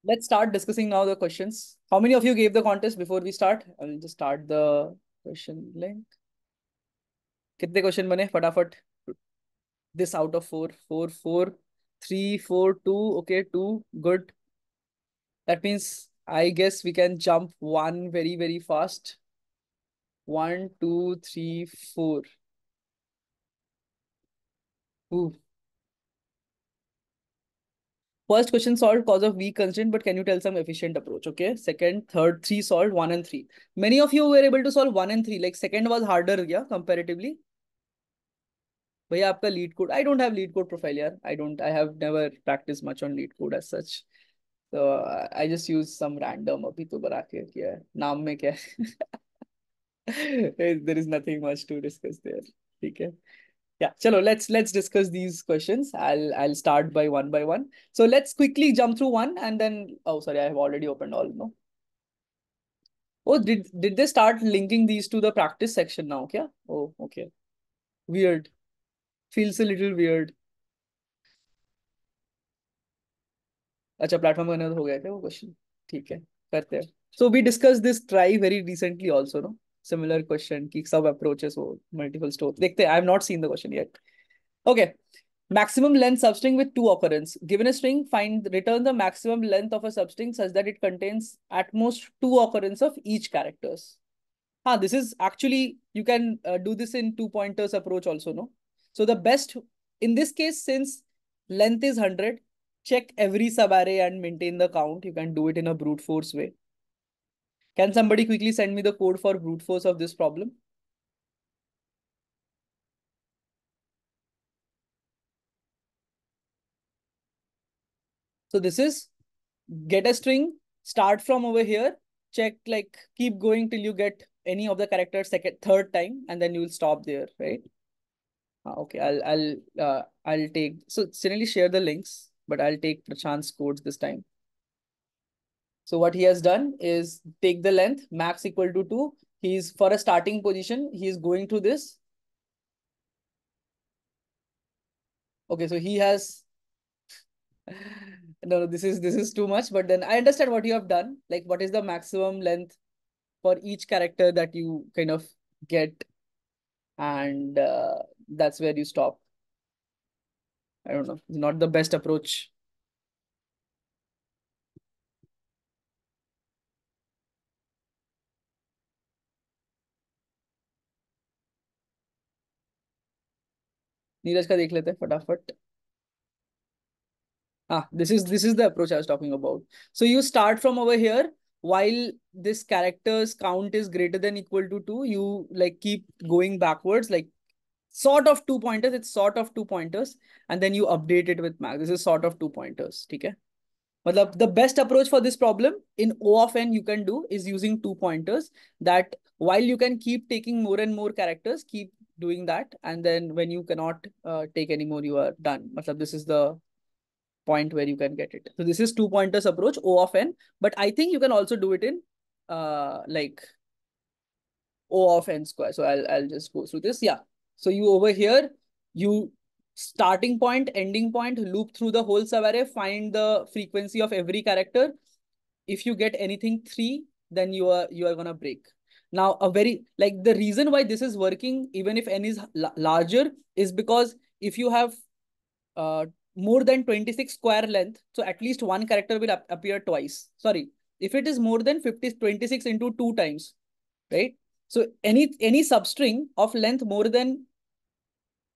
Let's start discussing now the questions. How many of you gave the contest before we start? I will just start the question link. कितने question बने फटाफट? This out of four, four, four, three, four, two. Okay, two. Good. That means I guess we can jump one very, very fast. One, two, three, four. Ooh. First question solved cause of weak constraint, but can you tell some efficient approach? Okay. Second, third, three solved, one and three. Many of you were able to solve one and three. Like second was harder, yeah, comparatively. भैया आपका LeetCode I don't have LeetCode profile यार I have never practice much on LeetCode as such तो I just use some random अभी तो बना के किया है नाम में क्या है there is nothing much to discuss there ठीक है yeah chalo let's discuss these questions I'll start by one so let's quickly jump through one and then oh sorry I have already opened all no oh did they start linking these to the practice section now kya oh okay weird feels a little weird अच्छा platform करने तो हो गया क्या वो question ठीक है करते हैं so we discuss this trie very recently also no similar question की सब अप्रोचेस हो मल्टीपल स्टोर देखते हैं I have not seen the question yet okay maximum length substring with two occurrence given a string find return the maximum length of a substring such that it contains at most two occurrence of each characters this is actually you can do this in two pointers approach also no so the best in this case since length is 100 check every subarray and maintain the count. You can do it in a brute force way. Can somebody quickly send me the code for brute force of this problem? So this is get a string, start from over here, check like keep going till you get any of the characters second, third time, and then you will stop there, right? Okay, I'll take so generally share the links, but I'll take Prashant's codes this time. So what he has done is take the length max equal to 2. He's for a starting position. He's going to this. Okay, so he has no, this is too much. But then I understand what you have done. Like what is the maximum length for each character that you kind of get, and that's where you stop. I don't know. It's not the best approach. Neeraj का देख लेते हैं फटाफट. This is the approach I was talking about. So you start from over here. While this character's count is greater than equal to 2, you like keep going backwards, like sort of two pointers. It's sort of two pointers, and then you update it with max. This is sort of two pointers. Okay. But the best approach for this problem in O of n you can do is using two pointers. That while you can keep taking more and more characters, keep doing that, and then when you cannot take any more, you are done. This is the point where you can get it. So this is two pointers approach O of n, but I think you can also do it in like O of n square. So I'll just go through this. Yeah. So you over here, you starting point, ending point, loop through the whole subarray, find the frequency of every character. If you get anything 3, then you are gonna break. Now a very like the reason why this is working even if n is larger is because if you have uh, more than 26 square length, so at least one character will appear twice. Sorry, if it is more than 26 into 2 times, right? So any substring of length more than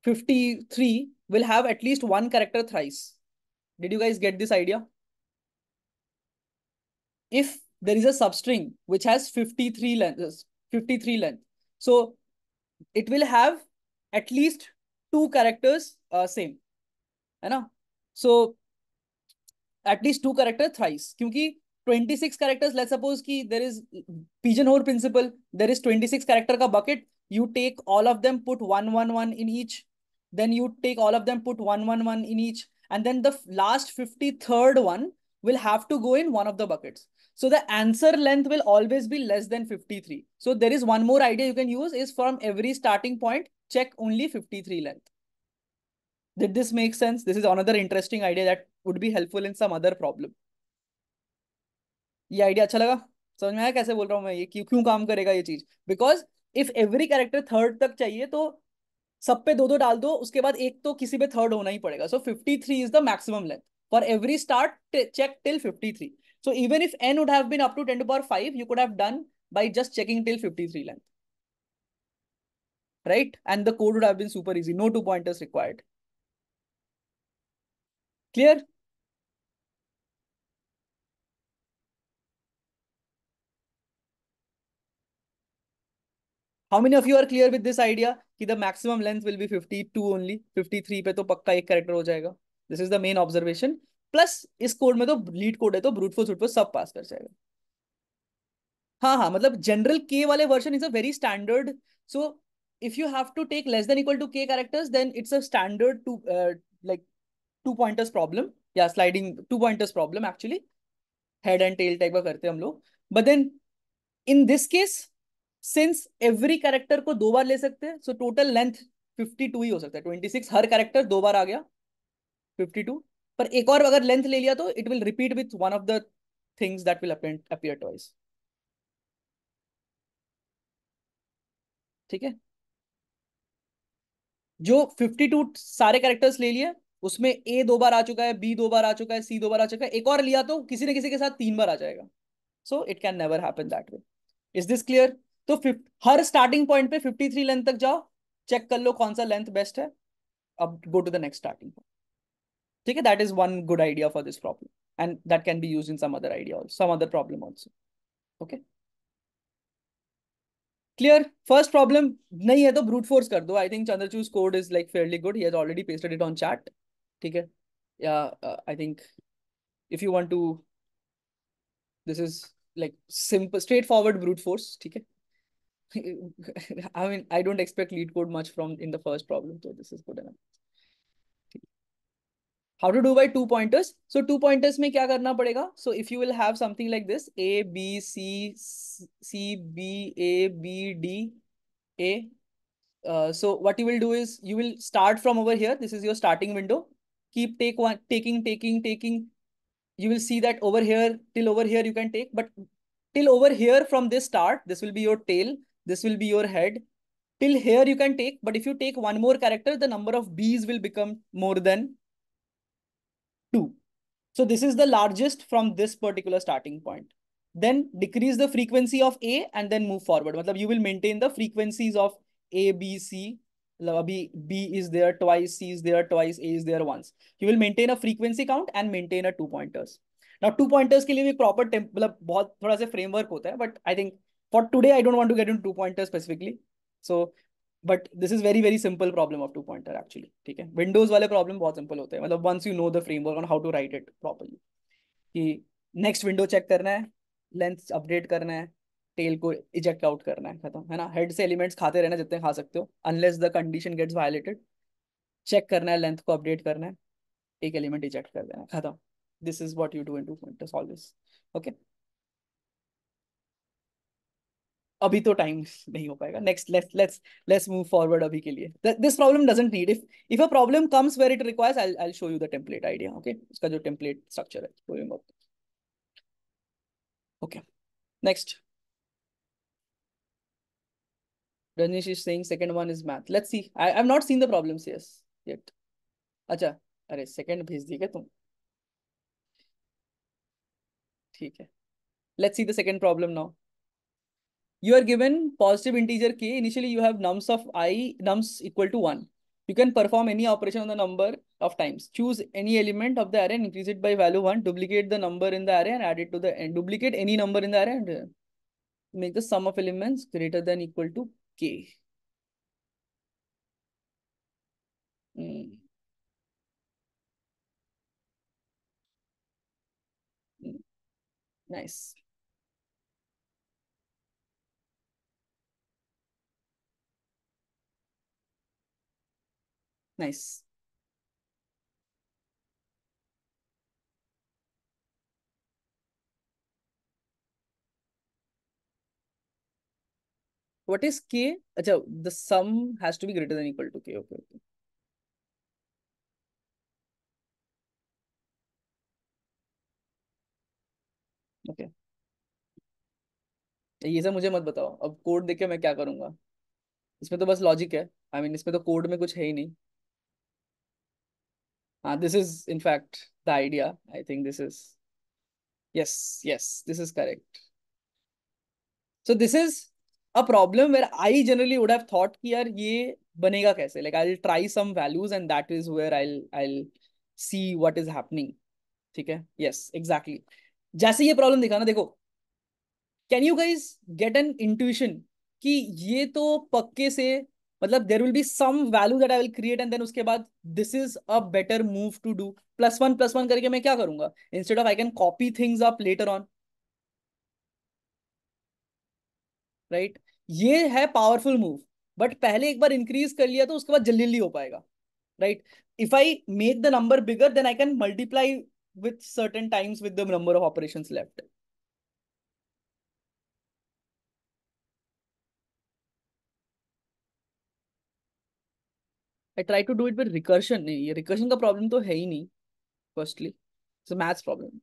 53 will have at least one character thrice. Did you guys get this idea? If there is a substring which has 53 length, 53 length, so it will have at least two characters same, है ना? So at least two characters thrice. क्योंकि 26 characters, let's suppose कि there is pigeonhole principle, there is 26 character का bucket, you take all of them, put 111 in each, then you take all of them, put 111 in each, and then the last 53rd one will have to go in one of the buckets. So the answer length will always be less than 53. So there is one more idea you can use is from every starting point, check only 53 length. Did this make sense? This is another interesting idea that would be helpful in some other problem. ये idea अच्छा लगा? समझ में आया कैसे बोल रहा हूँ मैं, ये क्यों क्यों काम करेगा ये चीज? Because if every character third तक चाहिए तो सब पे दो दो डाल दो, उसके बाद एक तो किसी पे थर्ड होना ही पड़ेगा. सो 53 is the maximum length for every start check till 53. So even if n would have been up to 10 to the power 5, you could have done by just checking till 53 length, right? And the code would have been super easy. No two pointers required. Clear? How many of you are clear with this idea कि the maximum length will be 52 only? 53 पे तो पक्का एक character हो जाएगा. This is the main observation. Plus इस code में तो लीड कोड है तो ब्रूट फोर्स सब पास कर जाएगा. हाँ हाँ, मतलब जनरल के वाले version is a very standard. So if you have to take less than equal to K characters then it's a standard two like two pointers problem या sliding two pointers problem actually. Head and tail type का करते हैं हम लोग. But then in this case since every character को दो बार ले सकते हैं सो टोटल लेंथ 52 ही हो सकता है. 26 हर कैरेक्टर दो बार आ गया, 52. पर एक और अगर लेंथ ले लिया तो it will repeat with one of the things that will appear twice. ठीक है. जो 52 सारे कैरेक्टर्स ले लिए उसमें ए दो बार आ चुका है, बी दो बार आ चुका है, सी दो बार आ चुका है, एक और लिया तो किसी न किसी के साथ तीन बार आ जाएगा. So it can never happen that way. Is this clear? तो हर स्टार्टिंग पॉइंट पे 53 लेंथ तक जाओ, चेक कर लो कौन सा लेंथ बेस्ट है. अब go to the next starting point. ठीक है. That is one good idea for this problem and that can be used in some other idea also, some other problem also. Okay. Clear? First problem नहीं है तो brute force कर दो. I think Chandrachud code is like fairly good. He has already pasted it on chat. ठीक है. या I think if you want to, this is like simple straightforward brute force. ठीक है. I mean I don't expect lead code much from in the first problem, so this is good enough. How to do by two pointers? So two pointers में क्या करना पड़ेगा? So if you will have something like this, a b c c b a b d a, so what you will do is you will start from over here. This is your starting window. Keep taking. You will see that over here till over here you can take, but till over here from this start, this will be your tail, this will be your head. Till here you can take, but if you take one more character, the number of bees will become more than 2. So this is the largest from this particular starting point. Then decrease the frequency of A and then move forward. मतलब you will maintain the frequencies of A, B, C. मतलब अभी B is there twice, C is there twice, A is there once. You will maintain a frequency count and maintain a two pointers. Now two pointers के लिए भी proper मतलब बहुत थोड़ा सा framework होता है. But I think for today I don't want to get into two pointers specifically. So but this is very very simple problem of two pointer actually. ठीक है. विंडोज वाले प्रॉब्लम बहुत सिंपल होते हैं. मतलब once you know the framework on how to write it properly, कि next window check करना है, लेंथ अपडेट करना है, टेल को इजेक्ट आउट करना है, खत्म है ना. हेड से एलिमेंट्स खाते रहना जितने खा सकते हो unless the condition gets violated. Check करना है, लेंथ को अपडेट करना है, एक एलिमेंट इजेक्ट कर देना है, खत्म. This is what you do in two pointers always. Okay. अभी तो टाइम नहीं हो पाएगा. नेक्स्ट लेट्स मूव फॉरवर्ड अभी के लिए. This problem doesn't need, if a problem comes where it requires I show you the template idea. Okay. उसका जो टेम्पलेट स्ट्रक्चर है. Okay. Next. Rajnish is saying second one is math. Let's see. I've not seen the problems yes yet. अच्छा. अरे second भेज दिए क्या तुम? ठीक है. Let's see the second problem now. You are given positive integer k. Initially, you have nums of I, nums equal to 1. You can perform any operation on the number of times. Choose any element of the array and increase it by value 1. Duplicate the number in the array and add it to the end. Duplicate any number in the array and make the sum of elements greater than equal to k. Mm, mm, nice. Nice. What is k? Achha, the sum has to be greater than equal to k. Okay. Okay. Okay. ये सब मुझे मत बताओ, अब code देख के मैं क्या करूंगा? इसमें तो बस लॉजिक है। आई मीन इसमें तो कोड में कुछ है ही नहीं। हाँ, this is in fact the idea. I think this is, yes, yes, this is correct. So this is a problem where I generally would have thought कि यार ये बनेगा कैसे, like I will try some values and that is where I see what is happening. ठीक है, yes, exactly. जैसे ये problem दिखा ना, देखो, can you guys get an intuition कि ये तो पक्के से, मतलब there will be some value that I will create and then उसके बाद this is a better move to do, plus one करके मैं क्या करूंगा, instead of I can copy things up later on, right? ये है पावरफुल मूव। बट पहले एक बार इंक्रीज कर लिया तो उसके बाद जल्दी जल्दी हो पाएगा, right? If I make the number bigger then I can multiply with certain times with the number of operations left. I try to do it with recursion. नहीं, ये recursion का प्रॉब्लम तो है ही नहीं, firstly it's a maths problem.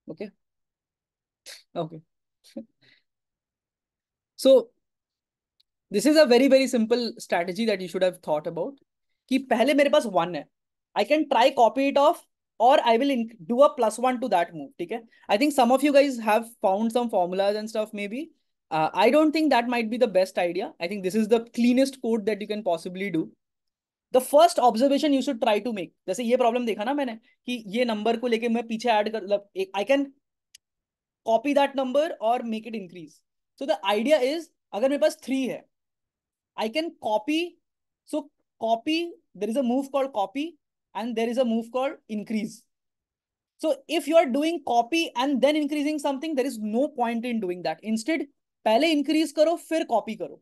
Okay, okay. So this is a very very simple strategy that you should have thought about. कि पहले मेरे पास वन है, I can try copy it off, और I will do a plus one to that move, ठीक है? I think some of you guys have found some formulas and stuff maybe. I don't think that might be the best idea. I think this is the cleanest code that you can possibly do. The first observation you should try to make, जैसे ये problem देखा ना मैंने, कि ये number को लेके मैं पीछे ऐड कर, मतलब I can copy that number और make it increase. So the idea is, अगर मेरे पास थ्री है, I can copy. So copy, there is a move called copy and there is a move called increase. So if you are doing copy and then increasing something, there is no point in doing that. Instead, पहले increase करो फिर copy करो.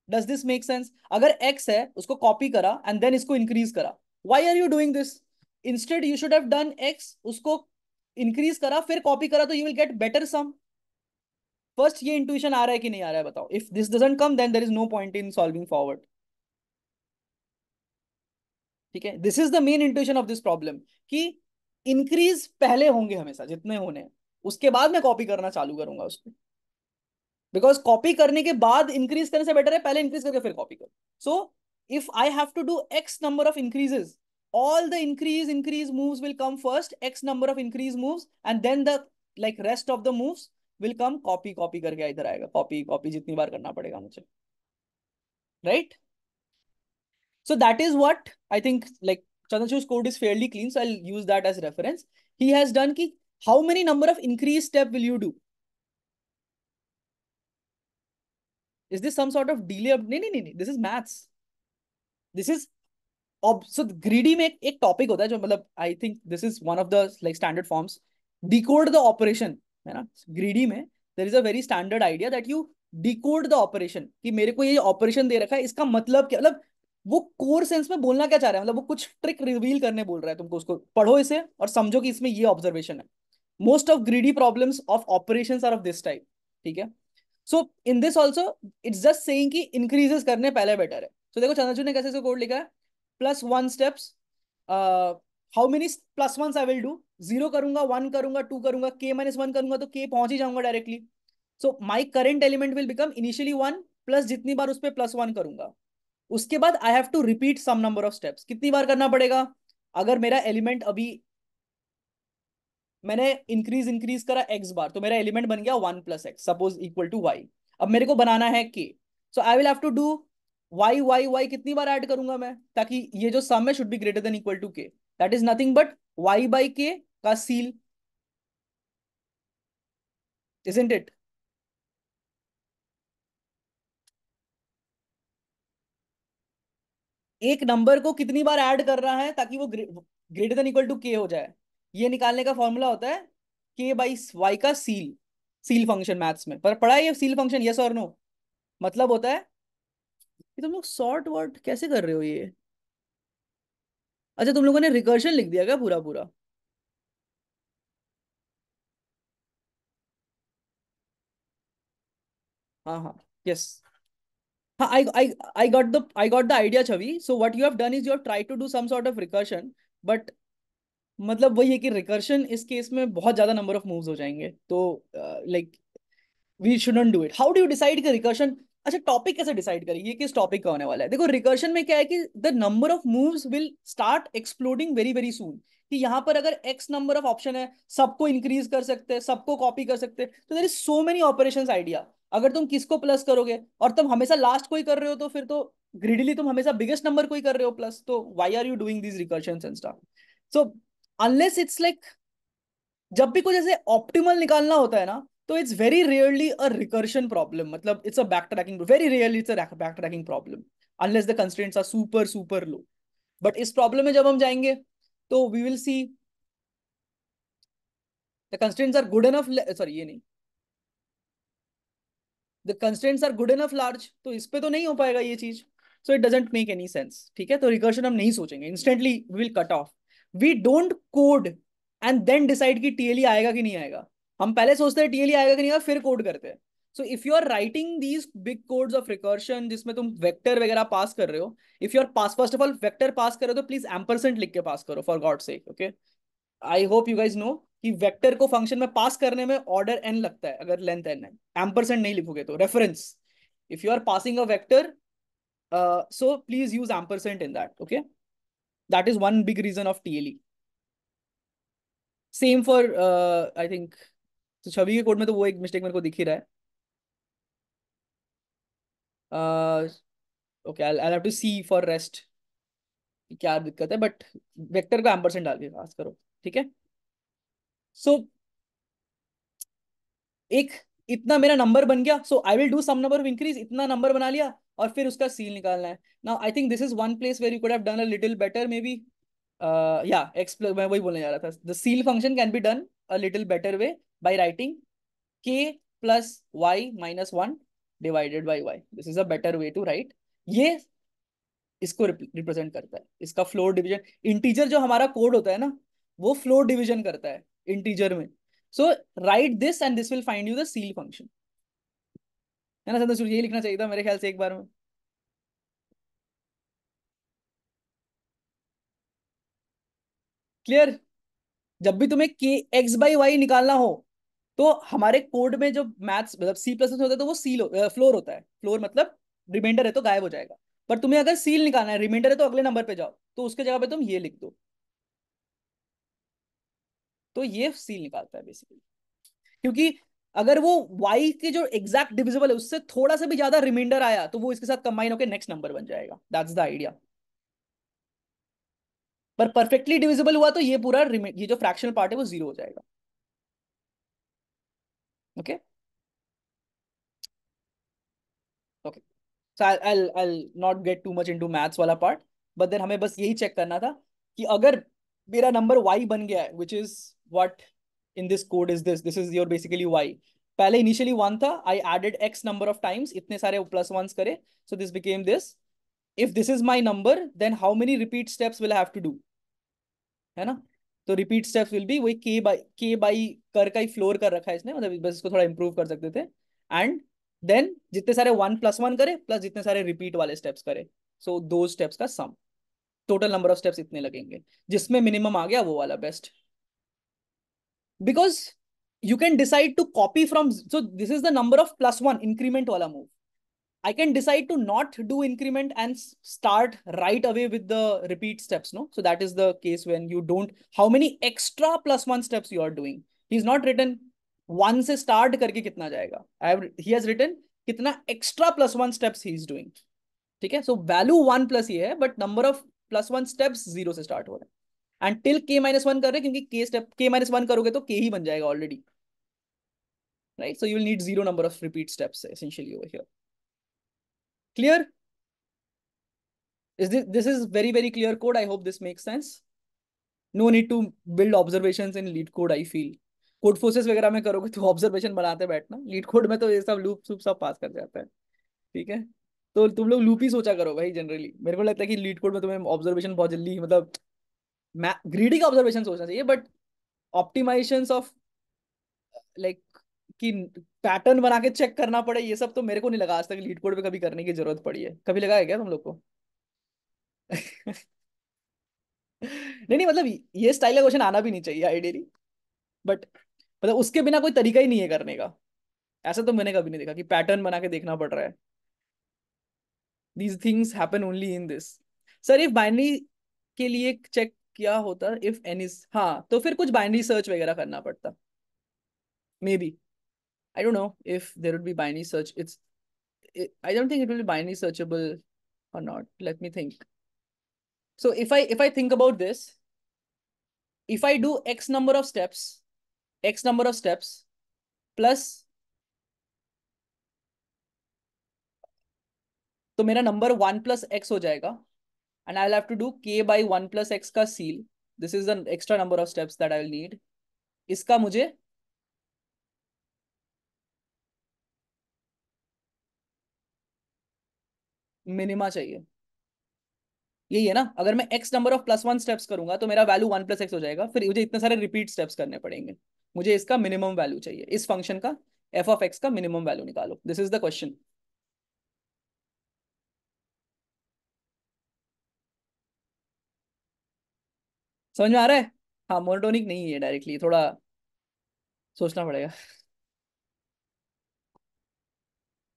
Does this make sense? अगर x है उसको copy करा and then इसको increase करा. Why are you doing this? Instead, you should have done x, उसको increase करा फिर copy करा, तो you will get better sum. First ये इंट्यूशन आ रहा है कि नहीं आ रहा है बताओ? If this doesn't come then there is no point in solving forward. ठीक है, this is the main intuition of this problem, कि इंक्रीज पहले होंगे हमेशा जितने होने हैं, उसके बाद मैं कॉपी करना चालू करूंगा उसको. बिकॉज कॉपी करने के बाद इंक्रीज करने से बेटर है पहले इंक्रीज करके फिर कॉपी करो. So if I have to do x number of increases, all the increase moves will come first, x number of increase moves, and then the like rest of the moves will come copy copy करके इधर आएगा, copy copy जितनी बार करना पड़ेगा मुझे, right? So that is what I think, like Chandrachu's code is fairly clean, so I'll use that as reference. He has done ki, how many number of increase step will you do? Is this some sort of delay? No, no, no, no. This is maths. This is so greedy में एक topic होता है जो, मतलब I think this is one of the like standard forms, decode the operation, है ना? Greedy में there is a very standard idea that you decode the operation, कि मेरे को ये ऑपरेशन दे रखा है, इसका मतलब क्या, मतलब वो कोर सेंस में बोलना क्या चाह रहा है, मतलब वो कुछ ट्रिक रिवील करने बोल रहा है तुमको, उसको पढ़ो इसे और समझो कि इसमें ये ऑब्जर्वेशन है. Most of greedy problems of operations are of this type, ठीक है? So in this also it's just saying कि इंक्रीजेस करने पहले बेटर है. तो देखो चंद्रचूड़ ने कैसे कोड लिखा है, plus one steps, how many plus one I will do, zero करूंगा, वन करूंगा, टू करूंगा, के माइनस वन करूंगा तो के पहुंच ही जाऊंगा directly. So my current element will become initially one, plus जितनी बार उस पर प्लस वन करूंगा, उसके बाद I have to repeat some number of steps. कितनी बार करना पड़ेगा? अगर मेरा एलिमेंट अभी मैंने इंक्रीज इंक्रीज करा एक्स बार, तो मेरा एलिमेंट बन गया one plus X, suppose equal to Y. अब मेरे को बनाना है के, so I will have to do Y Y Y, कितनी बार ऐड करूंगा मैं, ताकि ये जो सम है should be greater than equal to K. That is nothing but Y by K का सील, इजंट इट? एक नंबर को कितनी बार ऐड कर रहा है ताकि वो ग्रेटर देन इक्वल टू के हो जाए, ये निकालने का फॉर्मूला होता है के बाई वाई का सील. सील फंक्शन मैथ्स में पर पढ़ा है ये सील फंक्शन, यस और नो? मतलब होता है कि तुम लोग शॉर्ट वर्ड कैसे कर रहे हो ये? अच्छा, तुम लोगों ने रिकर्शन लिख दिया क्या पूरा पूरा? हाँ हाँ, यस. हाँ, I got the idea, Chavi. So what you have done is you have tried to do some sort of recursion, but मतलब वही है कि रिकर्शन इस केस में बहुत ज्यादा नंबर ऑफ मूव्स हो जाएंगे, तो like we shouldn't do it. How do you decide कि रिकर्शन, अच्छा टॉपिक कैसे डिसाइड करें ये किस टॉपिक का होने वाला है? देखो रिकर्शन में क्या है कि the number of moves will start exploding very very soon, कि यहाँ पर अगर एक्स नंबर ऑफ ऑप्शन है, सबको इंक्रीज कर सकते हैं, सबको कॉपी कर सकते हैं, तो there is so many operations idea. अगर तुम किसको प्लस करोगे और तुम हमेशा लास्ट को ही कर रहे हो, तो फिर तो ग्रिडली तुम हमेशा बिगेस्ट नंबर को ही कर रहे हो प्लस, तो why are you doing these recursions and stuff? So unless it's like, जब भी कुछ ऐसे ऑप्टिमल निकालना होता है ना, तो it's very rarely a recursion problem, मतलब it's a backtracking, very rarely it's a backtracking problem, unless the constraints are super super low. But इस प्रॉब्लम में जब हम जाएंगे, तो we will see the constraints are good enough, sorry ये नहीं, the constraints are good enough large, तो इस पे तो नहीं हो पाएगा ये चीज। So it doesn't make any sense, ठीक है? तो रिकर्शन हम नहीं सोचेंगे, instantly we will cut off. We don't code and then decide कि टीएलई आएगा कि नहीं आएगा। हम पहले सोचते हैं टीएलई आएगा कि नहीं आएगा, फिर कोड करते हैं। So if you are writing these big codes of recursion जिसमें तुम वेक्टर वगैरह पास कर रहे हो, if you are pass, first of all vector pass कर रहे हो तो प्लीज एम्परसेंट लिख के पास करो, for God sake, okay? I hope you guys know कि वेक्टर को फंक्शन में पास करने में ऑर्डर एन लगता है अगर लेंथ एन है, एम्परसेंट नहीं लिखोगे तो। Reference, if you are passing a vector, so please use ampersand in that, okay? That is one big reason of TLE. Same for I think, तो छवि के कोड में तो वो एक मिस्टेक मेरे को दिख ही रहा है। Okay, I'll have to see for rest क्या दिक्कत है, बट वेक्टर को एम्परसेंड डाल के पास करो, ठीक है? सो एक इतना मेरा नंबर बन गया, so I will do some number of increase, इतना नंबर बना लिया, और फिर उसका सील निकालना है। Now I think this is one place where you could have done a little better maybe. या एक्स, मैं वही बोलने जा रहा था, the ceil function can be done a little better way by writing k plus y minus one divided by y. This is a better way to write. ये इसको रिप्रेजेंट करता है, इसका फ्लोर डिवीजन। इंटीजर जो हमारा code होता है ना, वो फ्लोर डिवीजन करता है इंटीजर में। So right this and this will find you the ceil function, है ना संतोष? यही लिखना चाहिए था मेरे ख्याल से एक बार में। क्लियर? जब भी तुम्हें के एक्स बाई वाई निकालना हो, तो हमारे कोड में जो मैथ्स मतलब सी प्लस होता है, तो वो सील फ्लोर होता है। फ्लोर मतलब रिमाइंडर है तो गायब हो जाएगा। पर तुम्हें अगर सील निकालना है, रिमाइंडर है तो अगले नंबर पे जाओ, तो उसके जगह पे तुम ये लिख दो, तो ये सील निकालता है बेसिकली। क्योंकि अगर वो y के जो एग्जैक्ट डिविजिबल है उससे थोड़ा सा भी ज्यादा रिमाइंडर आया, तो वो इसके साथ कंबाइन होकर नेक्स्ट नंबर बन जाएगा। That's the idea. पर परफेक्टली डिविजिबल हुआ तो ये पूरा ये जो फ्रैक्शनल पार्ट है वो जीरो हो जाएगा, okay? Okay, so I'll not get too much into maths वाला पार्ट, बट देन हमें बस यही चेक करना था कि अगर मेरा नंबर y बन गया है, which is what in this code is this is your basically y। पहले इनिशियली वन था, I added x number of times, इतने सारे प्लस वंस करे, so this became this. If this is my number then how many repeat steps will have to do, है ना? तो repeat steps will be वही के by कर का ही फ्लोर कर रखा है इसने, मतलब बस इसको थोड़ा इंप्रूव कर सकते थे। एंड देन जितने सारे वन प्लस वन करे प्लस जितने सारे रिपीट वाले स्टेप्स करे, सो दो स्टेप्स का sum, total number of steps इतने लगेंगे, जिसमें मिनिमम आ गया वो वाला best. Because you can decide to copy from, so this is the number of plus one increment वाला move. I can decide to not do increment and start right away with the repeat steps, no? So that is the case when you don't, how many extra plus one steps you are doing. He's not written one से start करके कितना जाएगा. He has written कितना extra plus one steps he is doing. ठीक है? So value one plus ये है, but number of plus one steps zero से start हो रहा है. And till k minus one कर रहे हैं क्योंकि k step k minus one करोगे तो k ही बन जाएगा already. Right? So you will need zero number of repeat steps essentially over here. Clear? Is this is very very clear code? I hope this makes sense. No need to build observations in lead code, I feel. Code forces वगैरह में करोगे तो observation बनाते बैठना, leet code में तो ये सब लूप सूप सब पास कर जाता है, ठीक है? तो तुम लोग लूप ही सोचा करो भाई, जनरली मेरे को लगता है कि लीड कोड में तुम्हें ऑब्जर्वेशन बहुत जल्दी, मतलब ग्रीडी का ऑब्जर्वेशन सोचना चाहिए, बट ऑप्टिमाइजेशन ऑफ लाइक कि पैटर्न बना के चेक करना पड़े, ये सब तो मेरे को नहीं लगा आज तक लीड कोड पे कभी करने की जरूरत पड़ी है। कभी लगा है क्या तुम लोग को? नहीं नहीं, मतलब ये स्टाइल का क्वेश्चन आना भी नहीं चाहिए आइडियली, बट मतलब उसके बिना कोई तरीका ही नहीं है करने का। ऐसा तो मैंने कभी नहीं देखा कि पैटर्न बना के देखना पड़ रहा है। These things happen only in this. Sir if binary के लिए चेक किया होता, इफ एनी, हाँ तो फिर कुछ बाइनरी सर्च वगैरह करना पड़ता, may be. I don't know if there would be binary search, it's, I don't think it will be binary searchable or not. Let me think. So if I think about this, if I do x number of steps plus, तो मेरा number 1 + x हो जाएगा, and I'll have to do k by 1 + x का seal. This is the extra number of steps that I will need. इसका मुझे minima चाहिए। यही है ना, अगर मैं x नंबर ऑफ +1 स्टेप्स करूंगा तो मेरा वैल्यू 1 + x हो जाएगा, फिर मुझे इतने सारे रिपीट स्टेप्स करने पड़ेंगे। मुझे इसका मिनिमम वैल्यू चाहिए, इस फंक्शन का f(x) का मिनिमम वैल्यू निकालो, दिस इज द क्वेश्चन। समझ में आ रहा है? हाँ, मोनोटोनिक नहीं है डायरेक्टली, थोड़ा सोचना पड़ेगा।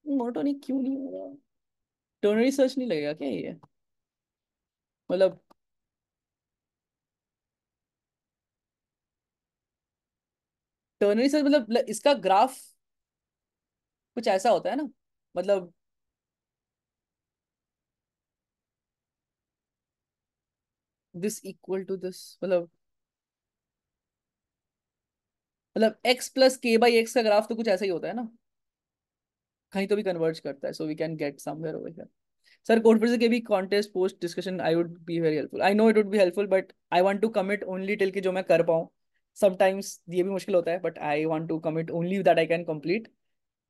मोनोटोनिक क्यों नहीं होगा? टर्नरी सर्च नहीं लगेगा क्या ये? मतलब टर्नरी सर्च मतलब इसका ग्राफ कुछ ऐसा होता है ना, मतलब दिस इक्वल टू दिस, मतलब x + k/x का ग्राफ तो कुछ ऐसा ही होता है ना, कहीं तो भी कन्वर्ज करता है, so we can get somewhere over here. Sir code फिर से के भी contest post discussion, I would be very helpful, I know it would be helpful, but I want to commit only till कि जो मैं कर पाऊँ। समटाइम्स ये भी मुश्किल होता है, but I want to commit only that I can complete.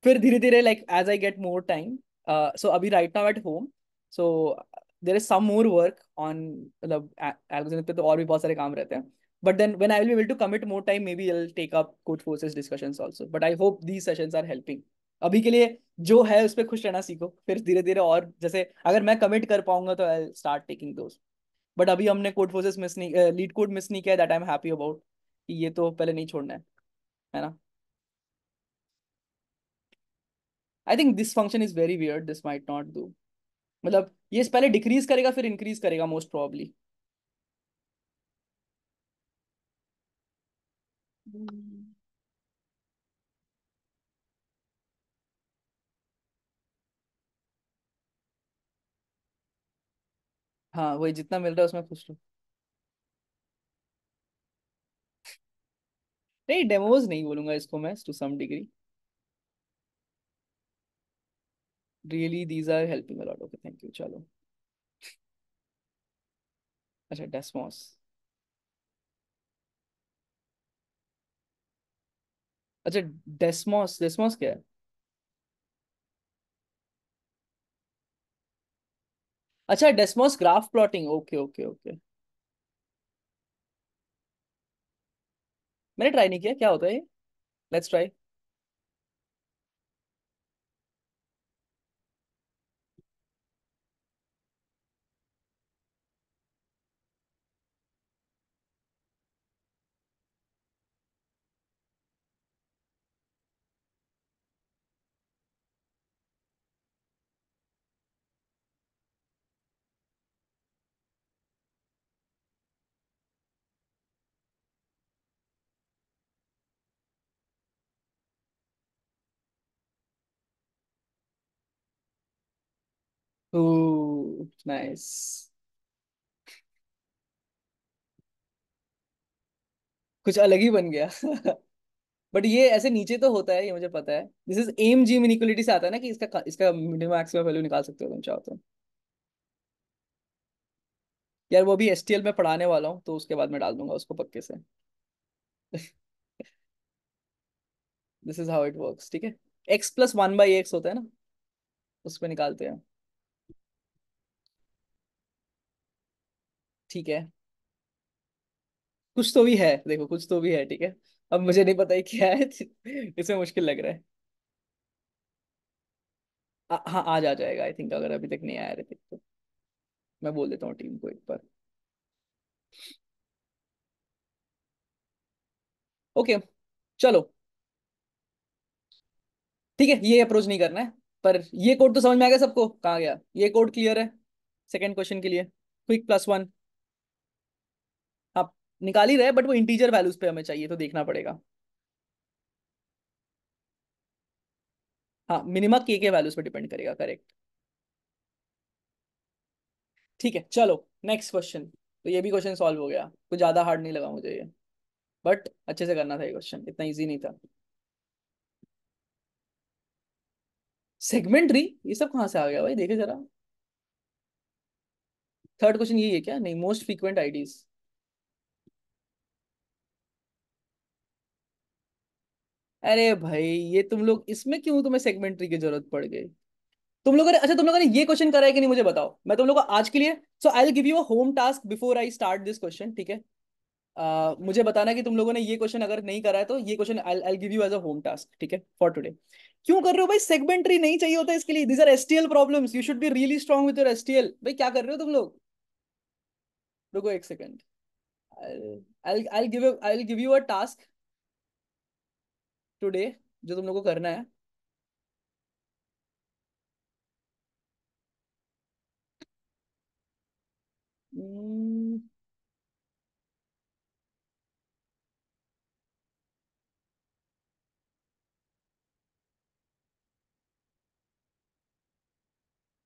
फिर धीरे धीरे like as I get more time, so अभी right now at home, so there is some more work on, मतलब एल्गोरिथम पे तो और भी बहुत सारे काम रहते हैं, but then when I will be able to commit more time maybe I will take up Codeforces discussions also, but I hope these sessions are helping. अभी के लिए जो है उस पर खुश रहना सीखो, फिर धीरे धीरे और जैसे अगर मैं कमिट कर पाऊंगा तो I start taking those. But अभी हमने कोड फोर्सेस मिस नहीं, लीड कोड मिस नहीं किया, that I am happy about, कि ये तो पहले नहीं छोड़ना है ना? आई think this function is very weird, this might not do, मतलब ये पहले डिक्रीज करेगा फिर इंक्रीज करेगा मोस्ट प्रोबेबली। हाँ वही, जितना मिल रहा है उसमें खुश रहो। नहीं, डेमोज नहीं बोलूंगा इसको मैं, to some degree really these are helping a lot. Okay thank you, चलो। अच्छा डेस्मोस, अच्छा डेस्मोस, डेस्मोस क्या है? अच्छा Desmos graph plotting, okay okay okay. मैंने ट्राई नहीं किया, क्या होता है ये? Let's try. Oh nice. कुछ अलग ही बन गया। बट ये ऐसे नीचे तो होता है, ये मुझे पता है, this is AM GM inequality से आता है ना, कि इसका मिनिमम मैक्सिमम वैल्यू निकाल सकते हो तुम चाहो तो। यार वो भी एसटीएल में पढ़ाने वाला हूँ, तो उसके बाद मैं डाल दूंगा उसको पक्के से। This is how it works, ठीक है। x + 1/x होता है ना, उस पे निकालते हैं। ठीक है, कुछ तो भी है, देखो कुछ तो भी है, ठीक है। अब मुझे नहीं पता है क्या है। इसमें मुश्किल लग रहा है। हाँ आज आ जाएगा आई थिंक, अगर अभी तक नहीं आया ऋतिक तो। मैं बोल देता हूँ टीम को एक बार। ओके, चलो ठीक है, ये अप्रोच नहीं करना है। पर ये कोड तो समझ में आ गया सबको, कहाँ गया ये कोड, क्लियर है सेकंड क्वेश्चन के लिए। क्विक +1। आप निकाल ही रहे, बट वो इंटीजर वैल्यूज पे हमें चाहिए, तो देखना पड़ेगा। हाँ, मिनिमा के वैल्यूज पे डिपेंड करेगा, करेक्ट। ठीक है, चलो नेक्स्ट क्वेश्चन। तो ये भी क्वेश्चन सॉल्व हो गया, कुछ ज्यादा हार्ड नहीं लगा मुझे ये, बट अच्छे से करना था ये क्वेश्चन, इतना इजी नहीं था। सेगमेंट्री, ये सब कहाँ से आ गया भाई, देखे जरा। थर्ड क्वेश्चन यही है क्या? नहीं, मोस्ट फ्रीक्वेंट आईडीज। अरे भाई, ये तुम लोग इसमें क्यों तुम्हें सेगमेंट्री की जरूरत पड़ गई? तुम लोगों ने, अच्छा तुम लोगों ने ये क्वेश्चन करा है कि नहीं मुझे बताओ, मैं तुम लोगों को आज के लिए, so I will give you a home task before I start this question, ठीक है? मुझे बताना कि तुम लोगों ने ये क्वेश्चन अगर नहीं करा है, तो ये question I I give you as a home task, ठीक है, फॉर टुडे। क्यों कर रहे हो भाई? सेगमेंट्री नहीं चाहिए होता इसके लिए, these are STL problems, you should be really strong with your STL. भाई क्या कर रहे हो तुम लोग? रुको एक second. I give you a task today, जो तुम लोगों को करना है। हम्म,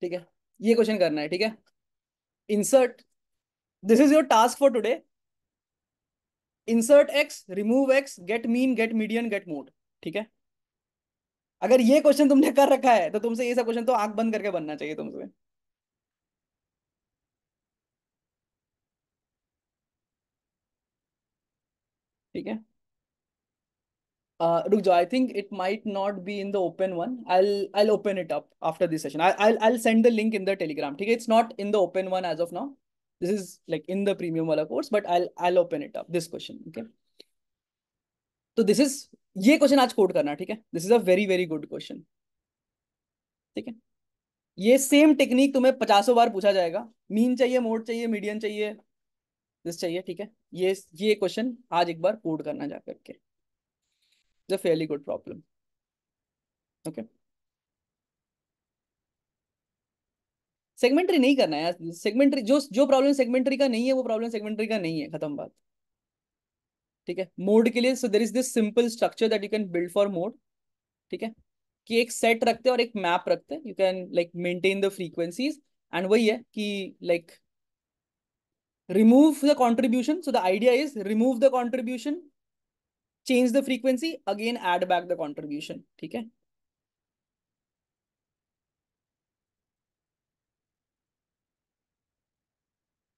ठीक है, ये क्वेश्चन करना है, ठीक है। Insert, this is your task for today. Insert x, remove x, get mean, get median, get mode, ठीक है। अगर ये क्वेश्चन तुमने कर रखा है, तो तुमसे ये सब क्वेश्चन तो आंख बंद करके बनना चाहिए तुमसे। ठीक है, रुक जाओ, I think it might not be in the open one, I'll open it up after this session. I'll send the link in the telegram, ठीक है? It's not in the open one as of now, this is like in the premium वाला course, but I'll open it up, this question, okay? तो this is, ये question आज code करना, ठीक है? This is a very very good question, ठीक है? ये सेम टेक्निक तुम्हें 50 बार पूछा जाएगा। मीन चाहिए, मोड चाहिए, मीडियन चाहिए, दिस चाहिए, ठीक है? ये क्वेश्चन आज एक बार कोड करना जा करके, it's a fairly good problem, okay? Segment tree नहीं करना है यार, सेगमेंट्री जो जो प्रॉब्लम सेगमेंट्री का नहीं है, वो प्रॉब्लम सेगमेंट्री का नहीं है, खत्म बात। ठीक है, मोड के लिए, so there is this simple structure that you can build for mode, ठीक है? कि एक सेट रखते हैं और एक मैप रखते हैं, you can like maintain the frequencies. And वही है कि like remove the contribution, so the idea is remove the contribution, change the frequency, again add back the contribution, ठीक है?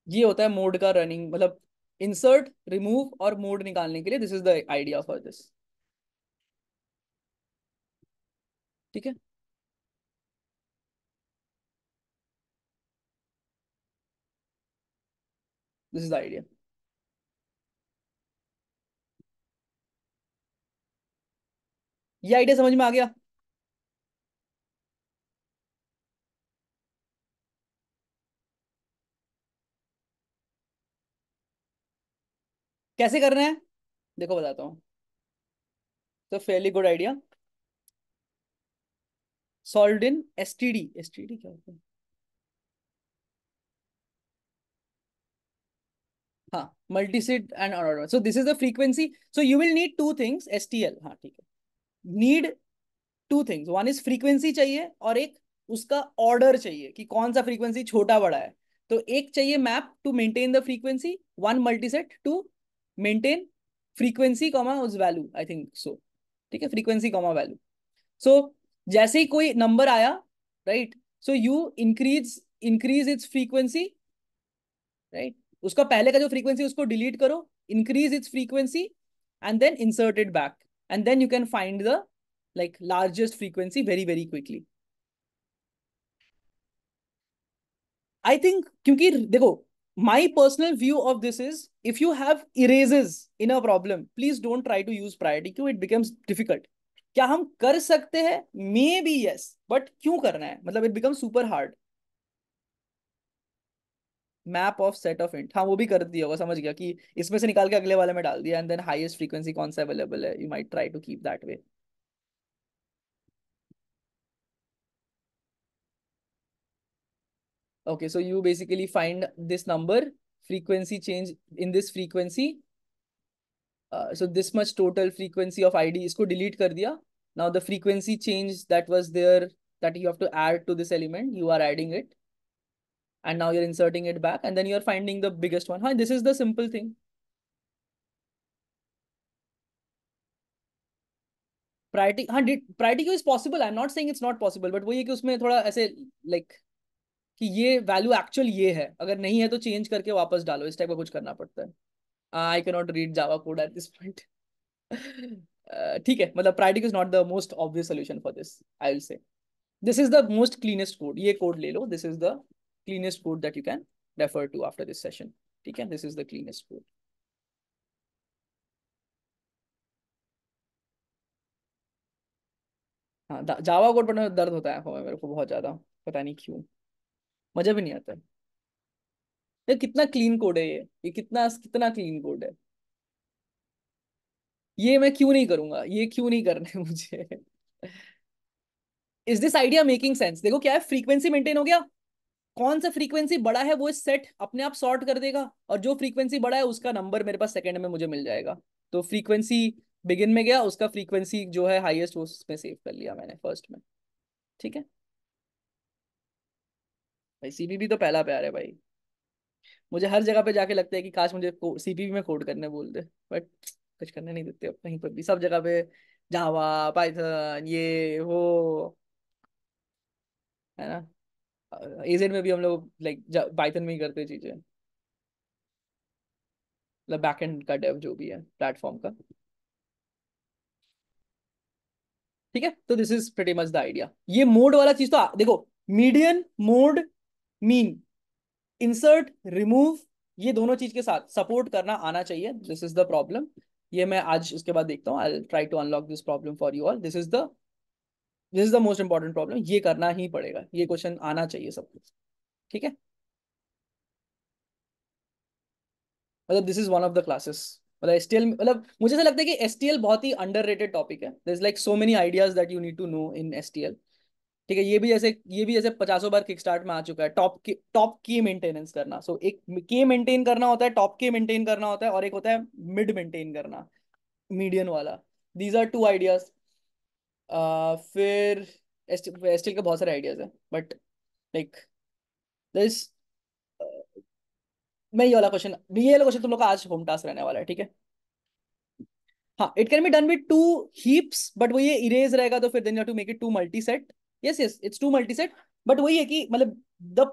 ये होता है मोड का रनिंग, मतलब इंसर्ट, रिमूव और मोड निकालने के लिए, this is the idea for this, ठीक है? This is the idea. ये आइडिया समझ में आ गया? कैसे करना है, देखो बताता हूँ। तो fairly good idea, solved in STD. STD क्या होता है? हाँ, multiset and order, so this is the frequency, so you will need two things, STL, हाँ ठीक है। Need two things, one is frequency चाहिए, और एक उसका ऑर्डर चाहिए कि कौन सा फ्रीक्वेंसी छोटा बड़ा है। तो एक चाहिए map to maintain the frequency, one multiset to maintain frequency comma उस वैल्यू, आई थिंक सो, ठीक है? Frequency comma value. सो जैसे ही कोई नंबर आया, right, so you increase increase its frequency, right? उसका पहले का जो फ्रीक्वेंसी उसको डिलीट करो, increase its frequency, and then insert it back, and then you can find the like largest frequency very very quickly, I think। क्योंकि देखो, my personal view of this is, if you have erases in a problem, please don't try to use priority queue, it becomes difficult। क्या हम कर सकते हैं? May be yes, but क्यों करना है, मतलब it become super hard. Map of set of int, हाँ वो भी कर दिया होगा, समझ गया कि इसमें से निकाल के अगले वाले में डाल दिया, एंड देन हाईएस्ट फ्रीक्वेंसी कौन सा अवेलेबल है, you might try to keep that way. Okay, so you basically find this number, frequency change in this frequency. So this much total frequency of ID, इसको delete कर दिया. Now the frequency change that was there, that you have to add to this element, you are adding it. And now you're inserting it back, and then you're finding the biggest one. Huh, this is the simple thing. Priority, हाँ, priority queue is possible. I'm not saying it's not possible, but वो ये कि उसमें थोड़ा ऐसे like कि ये value actual ये है, अगर नहीं है तो चेंज करके वापस डालो, इस टाइप का कुछ करना पड़ता है. I can not read Java code at this point. ठीक है, मतलब priority is not the most obvious solution for this, I will say. This is the most cleanest code, ये कोड ले लो, this is the cleanest code that you can refer to after this session. ठीक है, this is the cleanest code. हाँ, Java code पढ़ने में दर्द होता है आंखों में मेरे को बहुत ज्यादा, पता नहीं क्यों, मजा भी नहीं आता है. ये कितना क्लीन कोड है, ये कितना कितना क्लीन कोड है. ये मैं क्यों नहीं करूंगा, ये क्यों नहीं करने मुझे. Is this idea making sense? देखो क्या है, फ्रीक्वेंसी मेंटेन हो गया, कौन सा फ्रीक्वेंसी बड़ा है वो सेट अपने आप सॉर्ट कर देगा, और जो फ्रीक्वेंसी बड़ा है उसका नंबर मेरे पास सेकंड में मुझे मिल जाएगा. तो फ्रीक्वेंसी बिगिन में गया, उसका फ्रीक्वेंसी जो है हाईएस्ट वो उसमें सेव कर लिया मैंने फर्स्ट में. ठीक है भाई, सीपीपी तो पहला प्यार है भाई. मुझे हर जगह पे जाके लगता है कि काश मुझे सीपीपी में कोड करने बोल दे, बट कुछ करने नहीं देते अब कहीं पर भी, सब जगह पे जावा पाइथन ये वो, है ना. एजेड में भी हम लोग लाइक पाइथन में ही करते चीजें, मतलब बैकएंड का डेव जो भी है प्लेटफॉर्म का. ठीक है, तो this is pretty much the idea. ये मोड वाला चीज तो देखो, median mode mean insert remove, ये दोनों चीज के साथ सपोर्ट करना आना चाहिए. This is the problem. ये मैं आज उसके बाद देखता हूँ, I try to unlock this problem for you all. This is the most important problem, ये करना ही पड़ेगा, ये क्वेश्चन आना चाहिए सबको. ठीक है, मतलब this is one of the classes. मतलब एसटीएल, मतलब मुझे ऐसा लगता है कि एसटीएल बहुत ही अंडररेटेड टॉपिक है. There is like so many ideas that you need to know in STL. ठीक है, ये भी जैसे 50 बार किक स्टार्ट में आ चुका है, टॉप की मेंटेनेंस करना. सो एक के मेंटेन करना होता है, टॉप के मेंटेन करना होता है, और एक होता है मिड मेंटेन करना, मीडियन वाला. These are two ideas. फिर एसटीएल के बहुत सारे आइडियाज हैं, बट लाइक दिस, मैं ये वाला क्वेश्चन तुम लोग का आज होम टास्क रहने वाला है. ठीक है, हाँ, it can be done with two heaps, but वो ये इरेज रहेगा तो फिर then you have to make it two multiset. Yes yes, it's two multiset. But वही है कि मतलब the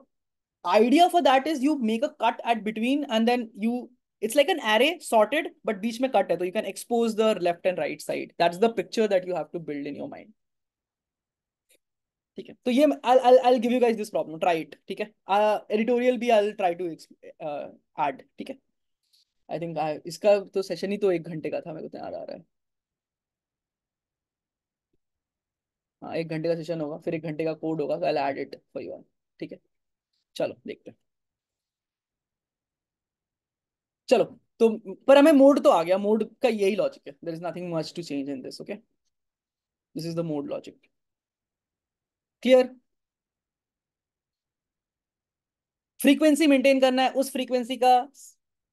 idea for that is you make a cut at between, and then it's like an array sorted, but बीच में cut है, तो you can expose the left and right side. That's the picture that you have to build in your mind. ठीक है, तो ये I'll give you guys this problem, try it. ठीक है, editorial भी I'll try to add. ठीक है, I think इसका तो सेशन ही तो 1 घंटे का था, मेरे को तो याद आ रहा है. हाँ, 1 घंटे का सेशन होगा, फिर 1 घंटे का कोड होगा, so I'll add it for you all. ठीक है, चलो देखते हैं. चलो, तो पर हमें मोड तो आ गया, मोड का यही लॉजिक है, there is nothing much to change in this. Okay, this is the mode logic. Clear. Frequency maintain करना है उस फ्रीक्वेंसी का,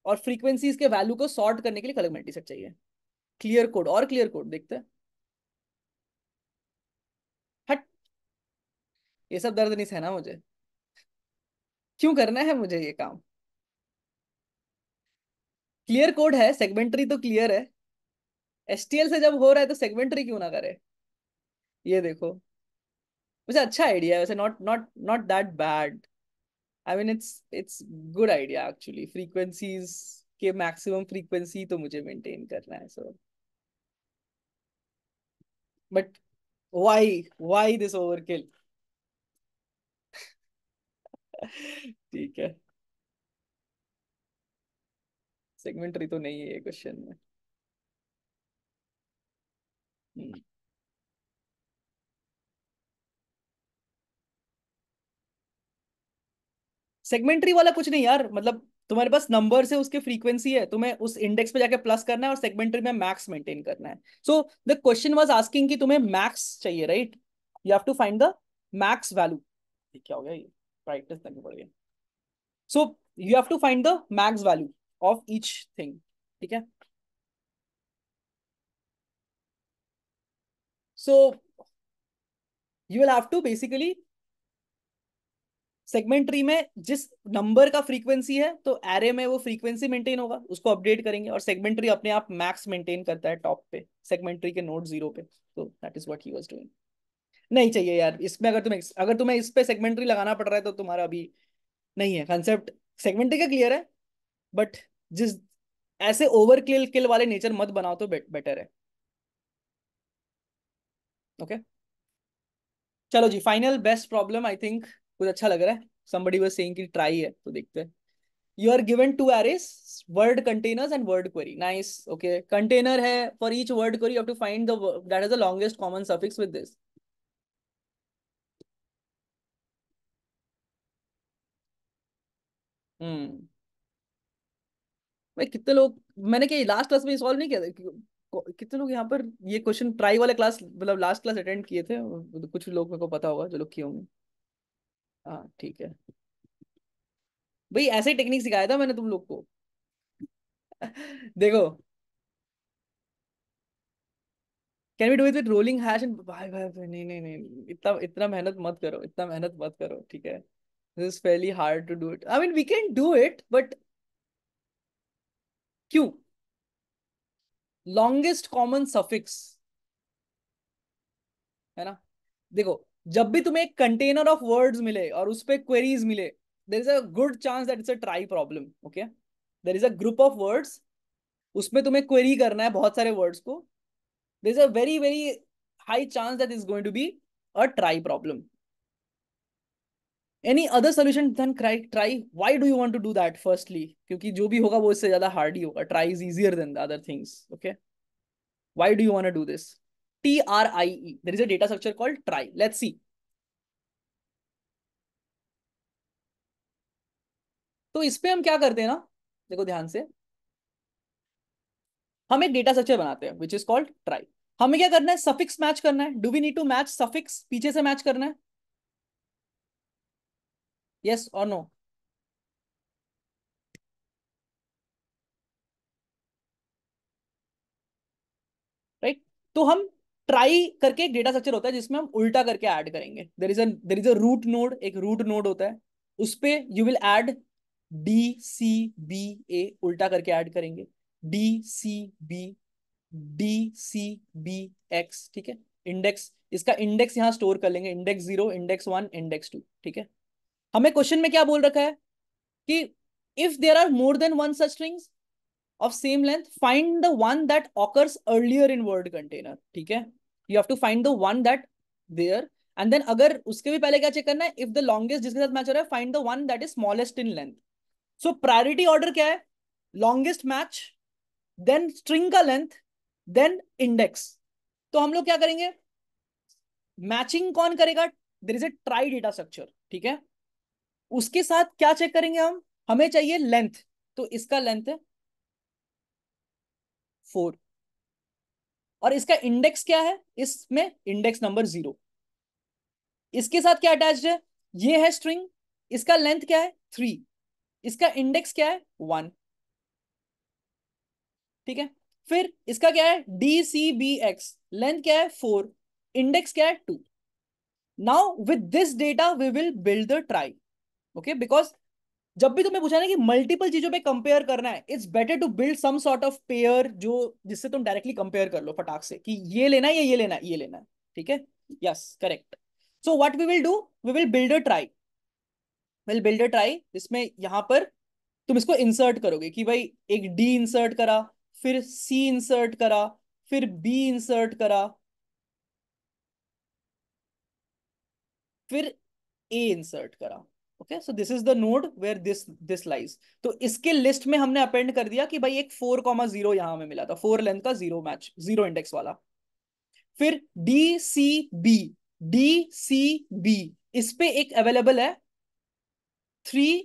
और फ्रीक्वेंसीज के वैल्यू को सॉर्ट करने के लिए अलग मल्टी सेट चाहिए. क्लियर कोड, और क्लियर कोड देखते हैं. हट, ये सब दर्द नहीं सहना मुझे. क्यों करना है मुझे ये काम. क्लियर कोड है, सेगमेंटरी तो क्लियर है. एसटीएल से जब हो रहा है तो सेगमेंटरी क्यों ना करे. ये देखो, वैसे अच्छा आइडिया है वैसे, not not not that bad. I mean it's good idea actually. Frequencies के मैक्सिमम फ्रीक्वेंसी तो मुझे मेंटेन करना है, so but why this overkill. ठीक है, सेगमेंटरी तो नहीं है ये क्वेश्चन में. सेगमेंटरी वाला कुछ नहीं यार, मतलब तुम्हारे पास नंबर से उसके फ्रीक्वेंसी है, तुम्हें उस इंडेक्स पे जाके प्लस करना है और सेगमेंटरी में मैक्स मेंटेन करना है। So the question was asking कि तुम्हें मैक्स चाहिए, right? You have to find the max value. क्या हो गया ये, ब्राइटनेस करनी पड़ गई। So you have to find the max value of each thing, ठीक है? So you will have to basically, segment tree में जिस नंबर का फ्रीक्वेंसी है तो एरे में वो फ्रीक्वेंसी मेंटेन होगा, उसको अपडेट करेंगे, और सेगमेंट ट्री अपने आप मैक्स मेंटेन करता है टॉप पे, सेगमेंट ट्री के नोड 0 पे। तो that is what he was doing. नहीं चाहिए यार इसमें, अगर तुम्हें इस पे सेगमेंट ट्री लगाना पड़ रहा है तो तुम्हारा अभी नहीं है कंसेप्ट। सेगमेंट ट्री का क्लियर है, बट जिस ऐसे ओवर किल किल वाले नेचर मत बनाओ तो बेटर है। ओके, चलो जी, final best problem I think कुछ अच्छा लग रहा है। somebody was saying कि ट्राई है, तो देखते हैं। You are given two arrays, word containers and word query. Nice. Okay. Container है, for each word query you have to find that is the longest common suffix with this. हम्म। भाई कितने लोग, मैंने क्या लास्ट क्लास में solve नहीं किया था कितने लोग यहाँ पर ये क्वेश्चन ट्राई वाले क्लास, मतलब लास्ट क्लास अटेंड किए थे? कुछ लोग मेरे को पता होगा जो लोग किए होंगे। हाँ ठीक है। भाई ऐसे ही टेक्निक सिखाया था मैंने तुम लोग को। देखो, can we do it with rolling hash and, भाई भाई भाई, नहीं नहीं नहीं, इतना इतना मेहनत मत करो, इतना मेहनत मत करो, ठीक है? This is fairly hard to do it, I mean we can do it but क्यों? लॉन्गेस्ट कॉमन सफिक्स, है ना? देखो, जब भी तुम्हें एक कंटेनर ऑफ वर्ड्स मिले और उस पे क्वेरीज मिले, there is a good chance that it's a trie problem. Okay, there is a group of words, उसमें तुम्हें क्वेरी करना है बहुत सारे वर्ड्स को, there is a very very high chance that is going to be a trie problem. Any other solution then trie? Why do you want to do that? Firstly क्योंकि जो भी होगा वो इससे ज्यादा हार्ड ही होगा, trie is easier than the other things. Okay, why do you want to do this? TRIE, there is a data structure called try. Let's see. तो इस पे हम क्या करते हैं ना, देखो ध्यान से, हम एक डेटा स्ट्रक्चर बनाते हैं विच इज कॉल्ड ट्राई। हमें क्या करना है? सफिक्स मैच करना है। Do we need to match suffix? पीछे से मैच करना है, यस और नो? राइट। तो हम ट्राई करके एक डेटा स्ट्रक्चर होता है जिसमें हम उल्टा करके ऐड करेंगे। There is a root node, एक रूट नोड होता है, उस पे यू विल ऐड DCBA, उल्टा करके ऐड करेंगे, DCBDCBX, ठीक है? इंडेक्स, इसका इंडेक्स यहां स्टोर कर लेंगे, इंडेक्स 0, इंडेक्स 1, इंडेक्स 2, ठीक है? हमें क्वेश्चन में क्या बोल रखा है कि if there are more than one such strings of same length, find the one that occurs earlier in word container, ठीक है? You have to find the one that there, and then अगर उसके भी पहले क्या चेक करना है? if the longest जिसके साथ मैच हो रहा है, find the one that is smallest in length. So priority order क्या है? longest match, then string का length, then index. तो हम लोग क्या करेंगे? मैचिंग कौन करेगा? There is a trie data structure, ठीक है? उसके साथ क्या चेक करेंगे हम? हमें चाहिए लेंथ, तो इसका लेंथ है 4, और इसका इंडेक्स क्या है? इसमें इंडेक्स नंबर 0। इसके साथ क्या अटैच्ड है? ये है स्ट्रिंग, इसका लेंथ क्या है? 3, इसका इंडेक्स क्या है? 1, ठीक है? फिर इसका क्या है? DCBX, लेंथ क्या है? 4, इंडेक्स क्या है? 2। Now with this data we will build the trie. Okay, because जब भी तुम्हें पूछा ना कि मल्टीपल चीजों पे कंपेयर करना है, it's better to build some sort of pair जो जिससे तुम डायरेक्टली कंपेयर कर लो फटाक से कि ये लेना है या ये लेना है, ये लेना है, ठीक है? Yes, correct. So what we will do, we will build a trie, will build a trie जिसमें यहां पर तुम इसको इंसर्ट करोगे कि भाई एक D इंसर्ट करा, फिर C इंसर्ट करा, फिर B इंसर्ट करा, फिर A इंसर्ट करा। Okay, so this is the node where this lies. तो इसके लिस्ट में हमने अपेंड कर दिया कि भाई एक 4,0 यहां हमें मिला था, 4 लेंथ का 0 मैच, 0 इंडेक्स वाला। फिर DCB, DCB, इस पे एक अवेलेबल है 3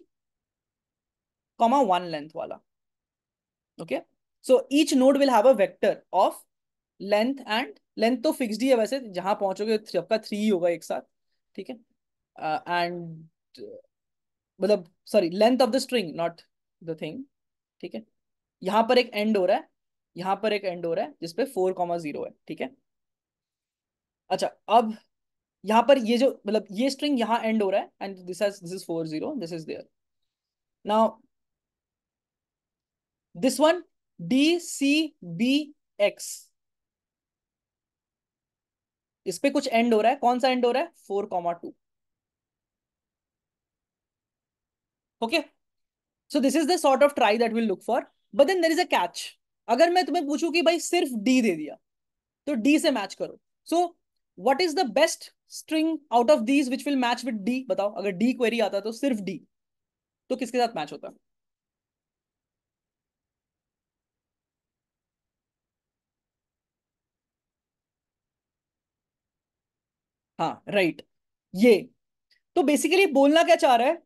कॉमा 1 लेंथ वाला. Okay. So each node will have a vector of length and length तो फिक्स्ड ही है वैसे, जहां पहुंचोगे सबका 3 ही होगा एक साथ. ठीक है. एंड मतलब sorry, length of the string not the thing. ठीक है. यहां पर एक एंड हो रहा है, यहां पर एक एंड हो रहा है जिसपे 4,0 है. ठीक है. अच्छा, अब यहां पर ये जो मतलब ये स्ट्रिंग यहां एंड हो रहा है and this is 40, this is there. Now this one DCBX, इस पे कुछ एंड हो रहा है. कौन सा एंड हो रहा है? 4,2. Okay. So this is the sort of trie that will look for. But then there is a catch. अगर मैं तुम्हें पूछूं कि भाई सिर्फ डी दे दिया तो डी से मैच करो. So what is the best string out of these which will match with D? बताओ, अगर डी क्वेरी आता तो सिर्फ डी, तो किसके साथ मैच होता? हाँ राइट. ये तो बेसिकली बोलना क्या चाह रहा है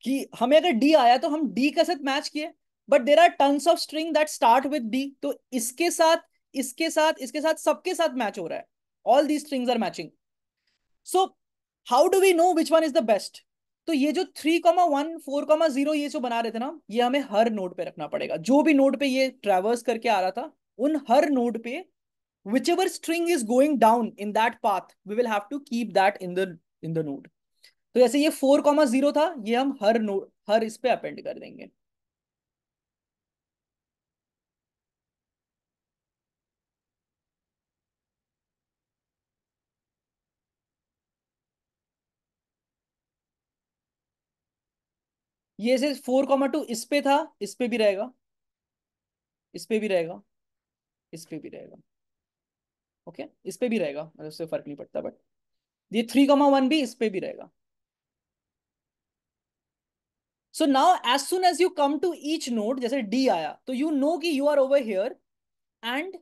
कि हमें अगर डी आया तो हम डी के साथ मैच किए. But there are tons of string that start with D, तो इसके साथ इसके साथ इसके साथ सबके साथ मैच हो रहा है. All the strings are matching. So how do we know which one is the best? तो ये जो 3,1 4,0 ये जो बना रहे थे ना, ये हमें हर नोड पे रखना पड़ेगा. जो भी नोड पे ये ट्रेवर्स करके आ रहा था, उन हर नोड पे whichever string is going down in that path, we will have to keep that in the node. तो जैसे ये 4,0 था, ये हम हर नोड हर इस पे अपेंड कर देंगे. ये से 4,2 इस पे था, इस पे भी रहेगा, इस पे भी रहेगा, इस पे भी रहेगा. ओके. इस पे भी रहेगा, मतलब उससे फर्क नहीं पड़ता. बट ये 3,1 भी इस पे भी रहेगा. So now as soon as you come to each node, जैसे डी आया तो यू नो कि you are over here and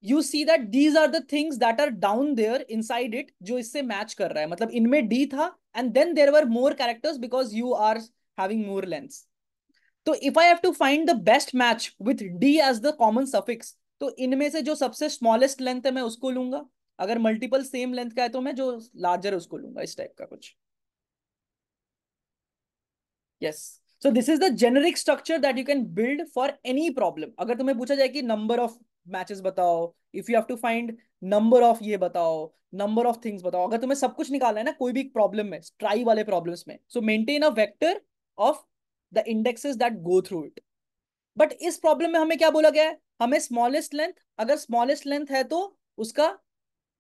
you see that these are the things that are down there inside it जो इससे match कर रहा है. मतलब इनमें D था and then there were more characters because you are having more lengths. तो if I have to find the best match with D as the common suffix, तो इनमें से जो सबसे smallest length है मैं उसको लूंगा. अगर मल्टीपल सेम लेंथ का है तो मैं जो लार्जर है उसको लूंगा. इस टाइप का कुछ. Yes. So this is the generic structure that you can build for any problem. अगर तुम्हें पूछा जाए कि नंबर ऑफ मैचेस बताओ, if you have to find number of ये बताओ, नंबर ऑफ थिंग्स बताओ, अगर तुम्हें सब कुछ निकालना है ना कोई भी प्रॉब्लम में, ट्राई वाले प्रॉब्लम्स में, सो maintain a vector of the indexes that go through it. But इस प्रॉब्लम में हमें क्या बोला गया है? हमें स्मॉलेस्ट लेंथ, अगर स्मॉलेस्ट लेंथ है तो उसका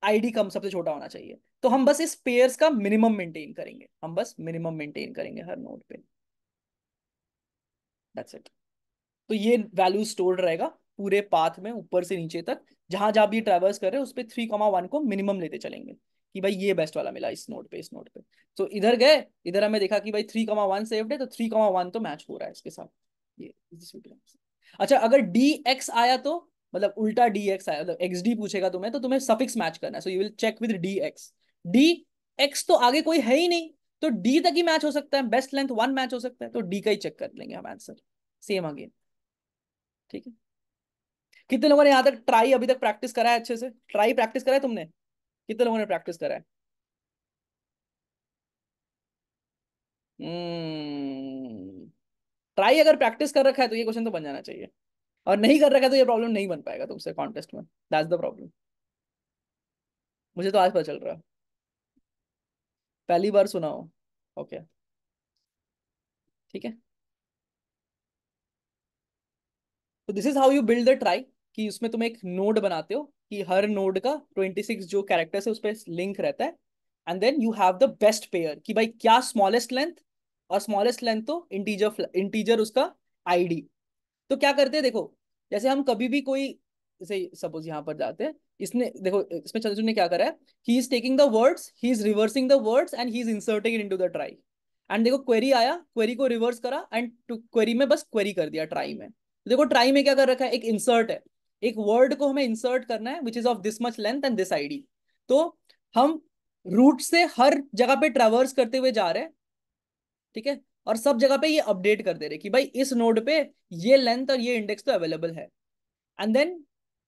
आईडी कम सबसे छोटा होना चाहिए. तो हम बस इस पेयर्स का मिनिमम मेंटेन करेंगे, हम बस मिनिमम मेंटेन करेंगे हर नोड पे. That's it. तो ये वैल्यू स्टोर्ड रहेगा पूरे पाथ में ऊपर से नीचे तक. जहां जहां भी ट्रैवर्स कर रहे हैं उस पे 3,1 को मिनिमम लेते चलेंगे कि भाई ये बेस्ट वाला मिला इस नोड पे, इस नोड पे. तो इधर गए, इधर हमें देखा कि भाई 3,1 सेव्ड है तो 3,1 तो मैच हो रहा है इसके साथ. ये अच्छा, अगर डी एक्स आया तो मतलब उल्टा डी एक्स आया, मतलब एक्स डी पूछेगा तुम्हें तो तुम्हें सफिक्स मैच करना है. So you will check with D X. D X तो आगे कोई है ही नहीं, तो डी तक ही मैच हो सकता है, बेस्ट लेंथ 1 मैच हो सकता है, तो डी का ही चेक कर लेंगे हम आंसर. Same again. ठीक है. कितने लोगों ने यहाँ तक ट्राई अभी तक प्रैक्टिस करा है? अच्छे से ट्राई प्रैक्टिस करा है तुमने? कितने लोगों ने प्रैक्टिस करा है? ट्राई अगर प्रैक्टिस कर रखा है तो ये क्वेश्चन तो बन जाना चाहिए. और नहीं कर रखा है तो ये प्रॉब्लम नहीं बन पाएगा तुमसे कॉन्टेस्ट में. That's the problem. मुझे तो आज पता चल रहा है. पहली बार सुना हो. ओके. ठीक है. तो this is how you build the try. कि उसमें तुम एक नोड बनाते हो कि हर नोड का 26 जो कैरेक्टर्स है उस पर लिंक रहता है. And then you have the best pair कि भाई क्या स्मॉलेस्ट लेंथ, और स्मॉलेस्ट लेंथ तो इंटीजर, इंटीजर उसका आईडी. तो क्या करते हैं देखो, जैसे हम कभी भी कोई, जैसे सपोज यहाँ पर जाते हैं, इसने देखो इसमें चंद्रचूड़ ने क्या करा है, he is taking the words, he is reversing the words and he is inserting it into the try. And देखो क्वेरी आया, क्वेरी को रिवर्स करा एंड क्वेरी में बस क्वेरी कर दिया ट्राई में. देखो ट्राई में क्या कर रखा है, एक इंसर्ट है, एक वर्ड को हमें इंसर्ट करना है which is of this much length and this ID. तो हम रूट से हर जगह पे ट्रेवर्स करते हुए जा रहे हैं. ठीक है. और सब जगह पे ये अपडेट कर दे रहे कि भाई इस नोड पे ये लेंथ और ये इंडेक्स तो अवेलेबल है। एंड देन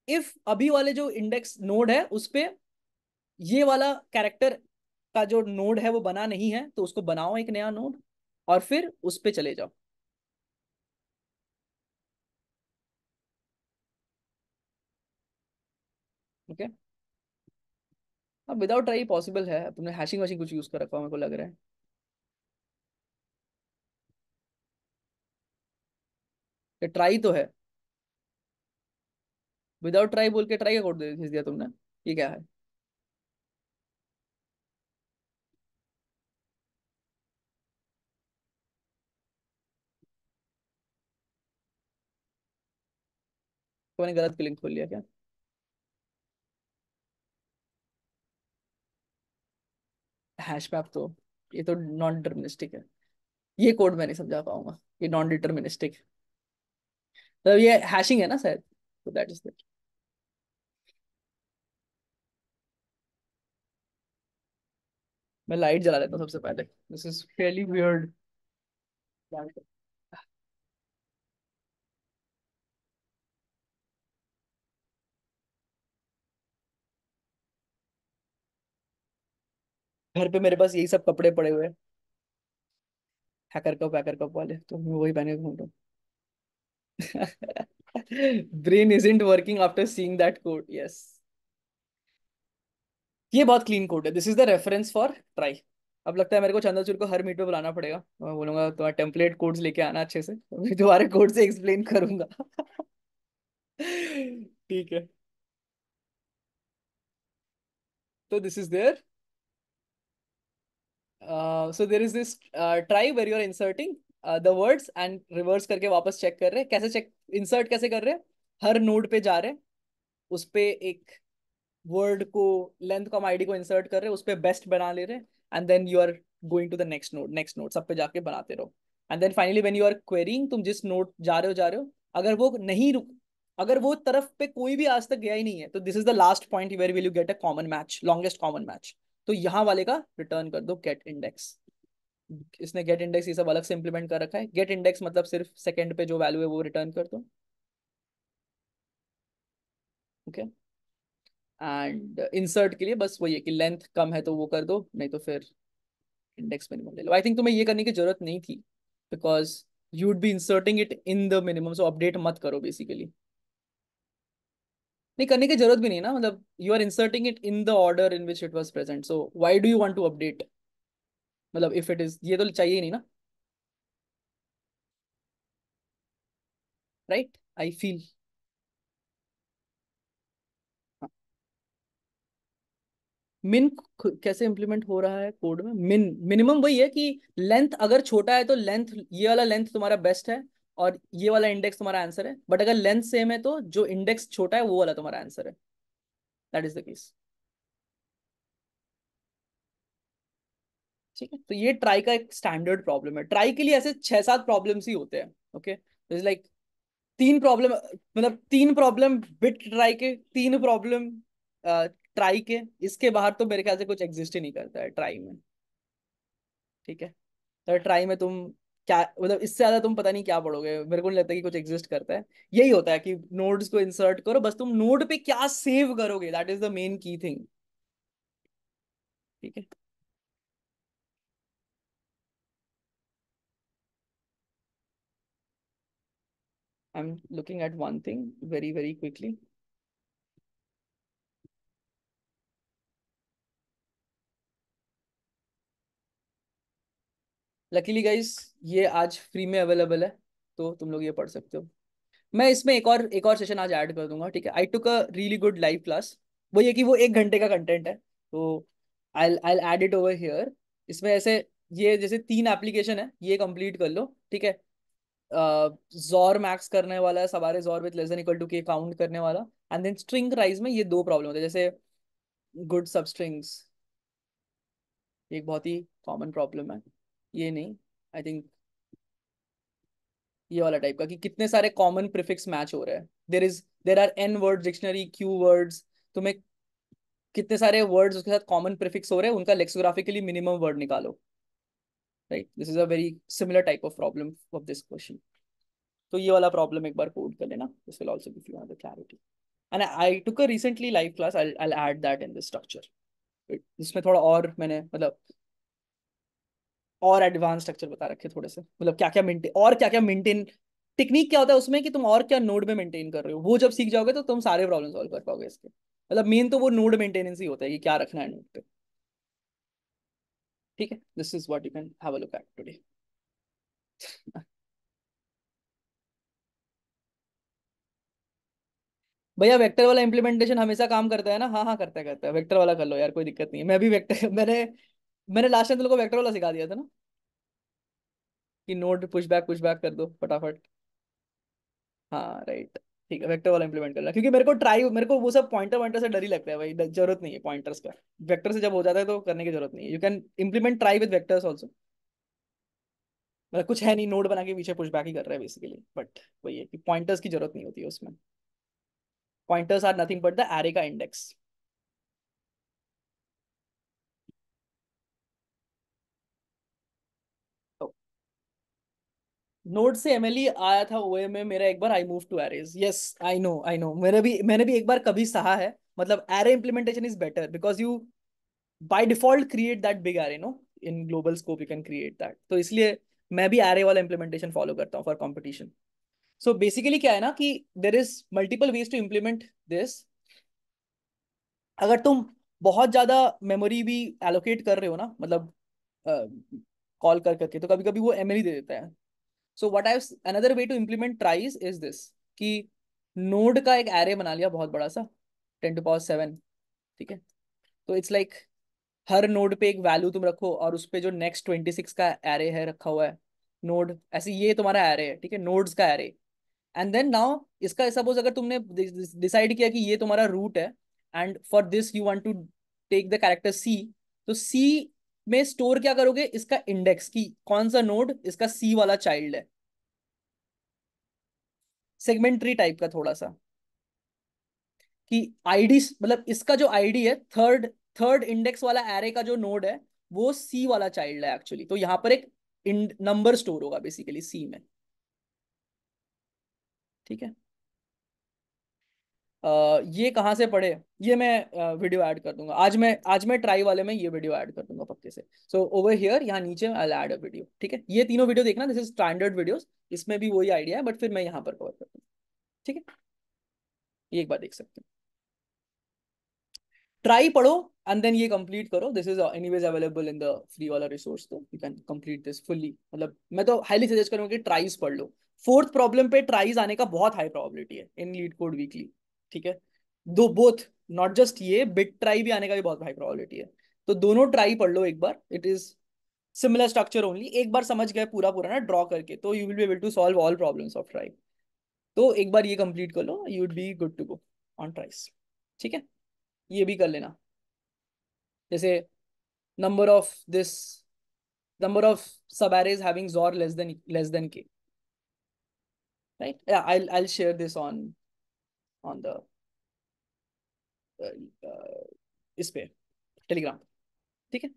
इफ अभी वाले जो इंडेक्स नोड है उस पे ये वाला कैरेक्टर का जो नोड है वो बना नहीं है, तो उसको बनाओ एक नया नोड और फिर उस पे चले जाओ। ओके। अब विदाउट ट्राई पॉसिबल है, तुमने हैशिंग वैशिंग कुछ यूज कर रखा मेरे को लग रहा है। ट्राई तो है। विदाउट ट्राई बोल के ट्राई का कोड भेज दिया तुमने। ये क्या है? तुमने गलत लिंक खोल लिया क्या? हैश मैप तो, ये तो नॉन डिटर्मिनिस्टिक है। ये कोड मैं नहीं समझा पाऊंगा, ये नॉन डिटर्मिनिस्टिक। तो ये हैशिंग है ना शायद, तो दैट इज दैट। मैं लाइट जला लेता हूँ सबसे पहले, दिस इज रियली वियर्ड। घर पे मेरे पास यही सब कपड़े पड़े हुए हैं, हैकर कप वाले, तो मैं वही पहने घूम रहा हूँ। Brain isn't working after seeing that code, yes. ये बहुत क्लीन कोड है, this is the reference for try. अब लगता है मेरे को चंद्रचूड़ को हर मीट पे बुलाना पड़ेगा, मैं बोलूंगा तुम्हारा टेम्पलेट कोड्स लेके आना अच्छे से, मैं तुम्हारे कोड से एक्सप्लेन करूंगा। ठीक है। तो this is there, so there is this trie where you are inserting the words and reverse करके वापस चेक कर रहे हैं। कैसे चेक, इंसर्ट कैसे कर रहे हैं? हर नोड पे जा रहे हैं, उस पे एक वर्ड को, लेंथ कॉम आईडी को इंसर्ट कर रहे हैं, उस पे बेस्ट बना ले रहे हैं। And then you are going to the next node, सब पे जाके बनाते रहो। And then finally when you are querying, तुम जिस नोड जा रहे हो, अगर वो नहीं रुक, अगर वो तरफ पे कोई भी आज तक गया ही नहीं है, तो this is the last point where will you get a common match, longest common match. तो यहाँ वाले का रिटर्न कर दो गेट इंडेक्स। इसने गेट इंडेक्स ये सब अलग से इंप्लीमेंट कर रखा है, गेट इंडेक्स मतलब सिर्फ सेकंड पे जो वैल्यू है वो रिटर्न कर दो। ओके। एंड इंसर्ट के लिए बस वही है कि लेंथ कम है तो वो कर दो, नहीं तो फिर इंडेक्स मिनिमम ले लो। आई थिंक तुम्हें ये करने की जरूरत नहीं थी, because you would B inserting it in the minimum, so update मत करो बेसिकली। नहीं करने की जरूरत भी नहीं ना, मतलब you are inserting it in the order in which it was present, so why do you want to update? मतलब इफ इट इज, ये तो चाहिए ही नहीं ना, राइट? I feel. मिन कैसे इंप्लीमेंट हो रहा है कोड में? मिनिमम वही है कि लेंथ अगर छोटा है तो लेंथ, ये वाला लेंथ तुम्हारा बेस्ट है और ये वाला इंडेक्स तुम्हारा आंसर है, बट अगर लेंथ सेम है तो जो इंडेक्स छोटा है वो वाला तुम्हारा आंसर है। That is the case. ठीक है, तो ये ट्राई का एक स्टैंडर्ड प्रॉब्लम है। ट्राई के लिए ऐसे 6-7 प्रॉब्लम्स ही होते हैं। ओके, इज लाइक तीन प्रॉब्लम, मतलब तीन प्रॉब्लम बिट ट्राई के, तीन प्रॉब्लम ट्राई के, इसके बाहर तो मेरे ख्याल से कुछ एग्जिस्ट ही नहीं करता है ट्राई में। ठीक है, तो ट्राई में तुम क्या, मतलब इससे ज्यादा तुम पता नहीं क्या पढ़ोगे, मेरे को नहीं लगता कि कुछ एग्जिस्ट करता है। यही होता है कि नोड्स को इंसर्ट करो, बस तुम नोड पे क्या सेव करोगे, that is the main key thing. ठीक है। I am looking at one thing very very quickly. Luckily guys ये आज फ्री में अवेलेबल है, तो तुम लोग ये पढ़ सकते हो। मैं इसमें एक और सेशन आज ऐड कर दूंगा। ठीक है, I took a really good live class. वो ये कि वो 1 घंटे का कंटेंट है, तो I add it over here. इसमें ऐसे, ये जैसे 3 एप्लीकेशन है, ये कंप्लीट कर लो। ठीक है, जॉर मैक्स करने वाला है, सवारे XOR with less than equal to K count करने वाला। एंड देन स्ट्रिंग राइज में ये 2 प्रॉब्लम होते हैं, जैसे गुड सब स्ट्रिंग्स, एक बहुत ही कॉमन प्रॉब्लम है। ये नहीं, आई थिंक ये वाला टाइप का, कि कितने सारे कॉमन प्रीफिक्स मैच हो रहे हैं। There are N word dictionary Q words, तुम्हें कितने सारे वर्ड्स उसके साथ कॉमन प्रीफिक्स हो रहे हैं, उनका लेक्सिकोग्राफिकली मिनिमम वर्ड निकालो। Right, this is a very similar type of problem of this question. तो ये वाला प्रॉब्लम एक बार कोड कर लेना, this will also give you another clarity. And I took a recently live class, I'll add that in this structure. इसमें थोड़ा और मैंने मतलब और एडवांस स्ट्रक्चर बता रखे थोड़े से, मतलब क्या क्या मेंटेन, और क्या क्या मेंटेन टेक्निक क्या होता है उसमें, कि तुम और क्या नोड में मेंटेन कर रहे हो, वो जब सीख जाओगे तो तुम सारे प्रॉब्लम सॉल्व कर पाओगे इसके. मतलब मेन तो वो नोड मेंटेनेंस ही होता है कि क्या रखना है नोड पे. ठीक है, this is what you can have a look at today. भैया वेक्टर वाला इम्प्लीमेंटेशन हमेशा काम करता है ना? हाँ हाँ, करता है वेक्टर वाला कर लो यार, कोई दिक्कत नहीं है. मैं भी वेक्टर मैंने मैंने लास्ट टाइम तुम लोग को वेक्टर वाला सिखा दिया था ना, कि नोड पुश बैक कर दो फटाफट. हाँ राइट. ठीक है, वेक्टर वाला इंप्लीमेंट करना, क्योंकि मेरे को वो सब पॉइंटर पॉइंटर से डर ही लगता है भाई, जरूरत नहीं है पॉइंटर्स का. वेक्टर से जब हो जाता है तो करने की जरूरत नहीं है. You can implement try with vectors also. मतलब कुछ है नहीं, नोड बना के पीछे पुश बैक ही कर रहा है बेसिकली, बट वही है कि पॉइंटर्स की जरूरत नहीं होती है उसमें. Pointers are nothing but the array का इंडेक्स. नोड से एमएलई आया था ओएम में मेरा एक बार. I move to arrays. Yes, I know मैंने भी एक बार कभी सहा है. मतलब array implementation is better because you by default create that big array, no, in global scope you can create that. तो इसलिए मैं भी एरे वाला इंप्लीमेंटेशन फॉलो करता हूँ फॉर कंपटीशन. सो बेसिकली क्या है ना, कि there is multiple ways to implement this. अगर तुम बहुत ज्यादा मेमोरी भी एलोकेट कर रहे हो ना, मतलब कॉल कर करके, तो कभी कभी वो एमएलई दे देता है. So what I another way to implement tries is this, कि नोड का एक एरे बना लिया बहुत बड़ा सा, 10 to the power 7. ठीक है. तो इट्स लाइक हर नोड पे एक वैल्यू तुम रखो, और उस पे जो नेक्स्ट 26 का एरे है रखा हुआ है नोड, ऐसे ये तुम्हारा एरे है. ठीक है, नोड्स का एरे. एंड देन नाउ इसका सपोज अगर तुमने डिसाइड किया कि ये तुम्हारा रूट है, and for this you want to take the character C. तो सी में स्टोर क्या करोगे, इसका इंडेक्स, की कौन सा नोड इसका सी वाला चाइल्ड है. सेगमेंट्री टाइप का थोड़ा सा, कि आईडी, मतलब इसका जो आईडी है, थर्ड थर्ड इंडेक्स वाला एरे का जो नोड है, वो सी वाला चाइल्ड है एक्चुअली. तो यहाँ पर एक नंबर स्टोर होगा बेसिकली सी में. ठीक है. ये कहाँ से पढ़े, ये मैं वीडियो ऐड कर दूंगा. आज मैं ट्राई वाले में ये वीडियो ऐड कर दूंगा पक्के से. सो ओवर हियर, यहाँ नीचे आई ऐड अ वीडियो. ठीक है, ये तीनों वीडियो देखना, दिस इज स्टैंडर्ड वीडियोस. इसमें भी वही आइडिया है, बट फिर मैं यहाँ पर कवर कर दूंगा. ठीक है, ये एक बार देख सकते हैं. ट्राई पढ़ो एंड देन ये कंप्लीट करो. This is anyways available in the free वाला रिसोर्स, तो you can complete this fully. मतलब मैं तो हाईली सजेस्ट करूंगा कि ट्राइज पढ़ लो. फोर्थ प्रॉब्लम पे ट्राइज आने का बहुत हाई प्रोबेबिलिटी है इन लीड कोड वीकली. ठीक है, दो बोथ, नॉट जस्ट ये बिट ट्राई भी आने का भी बहुत हाई प्रोबेबिलिटी है. तो दोनों ट्राई पढ़ लो एक बार. It is similar structure only. एक बार समझ गए पूरा पूरा ना ड्रॉ करके, तो you will be able to solve all problems of trie. तो एक बार ये कंप्लीट कर लो, you would be good to go on tries. ठीक है, ये भी कर लेना. जैसे number of this number of subarrays having XOR less than k, right? Yeah, I'll share this on the इस पे टेलीग्राम. ठीक है,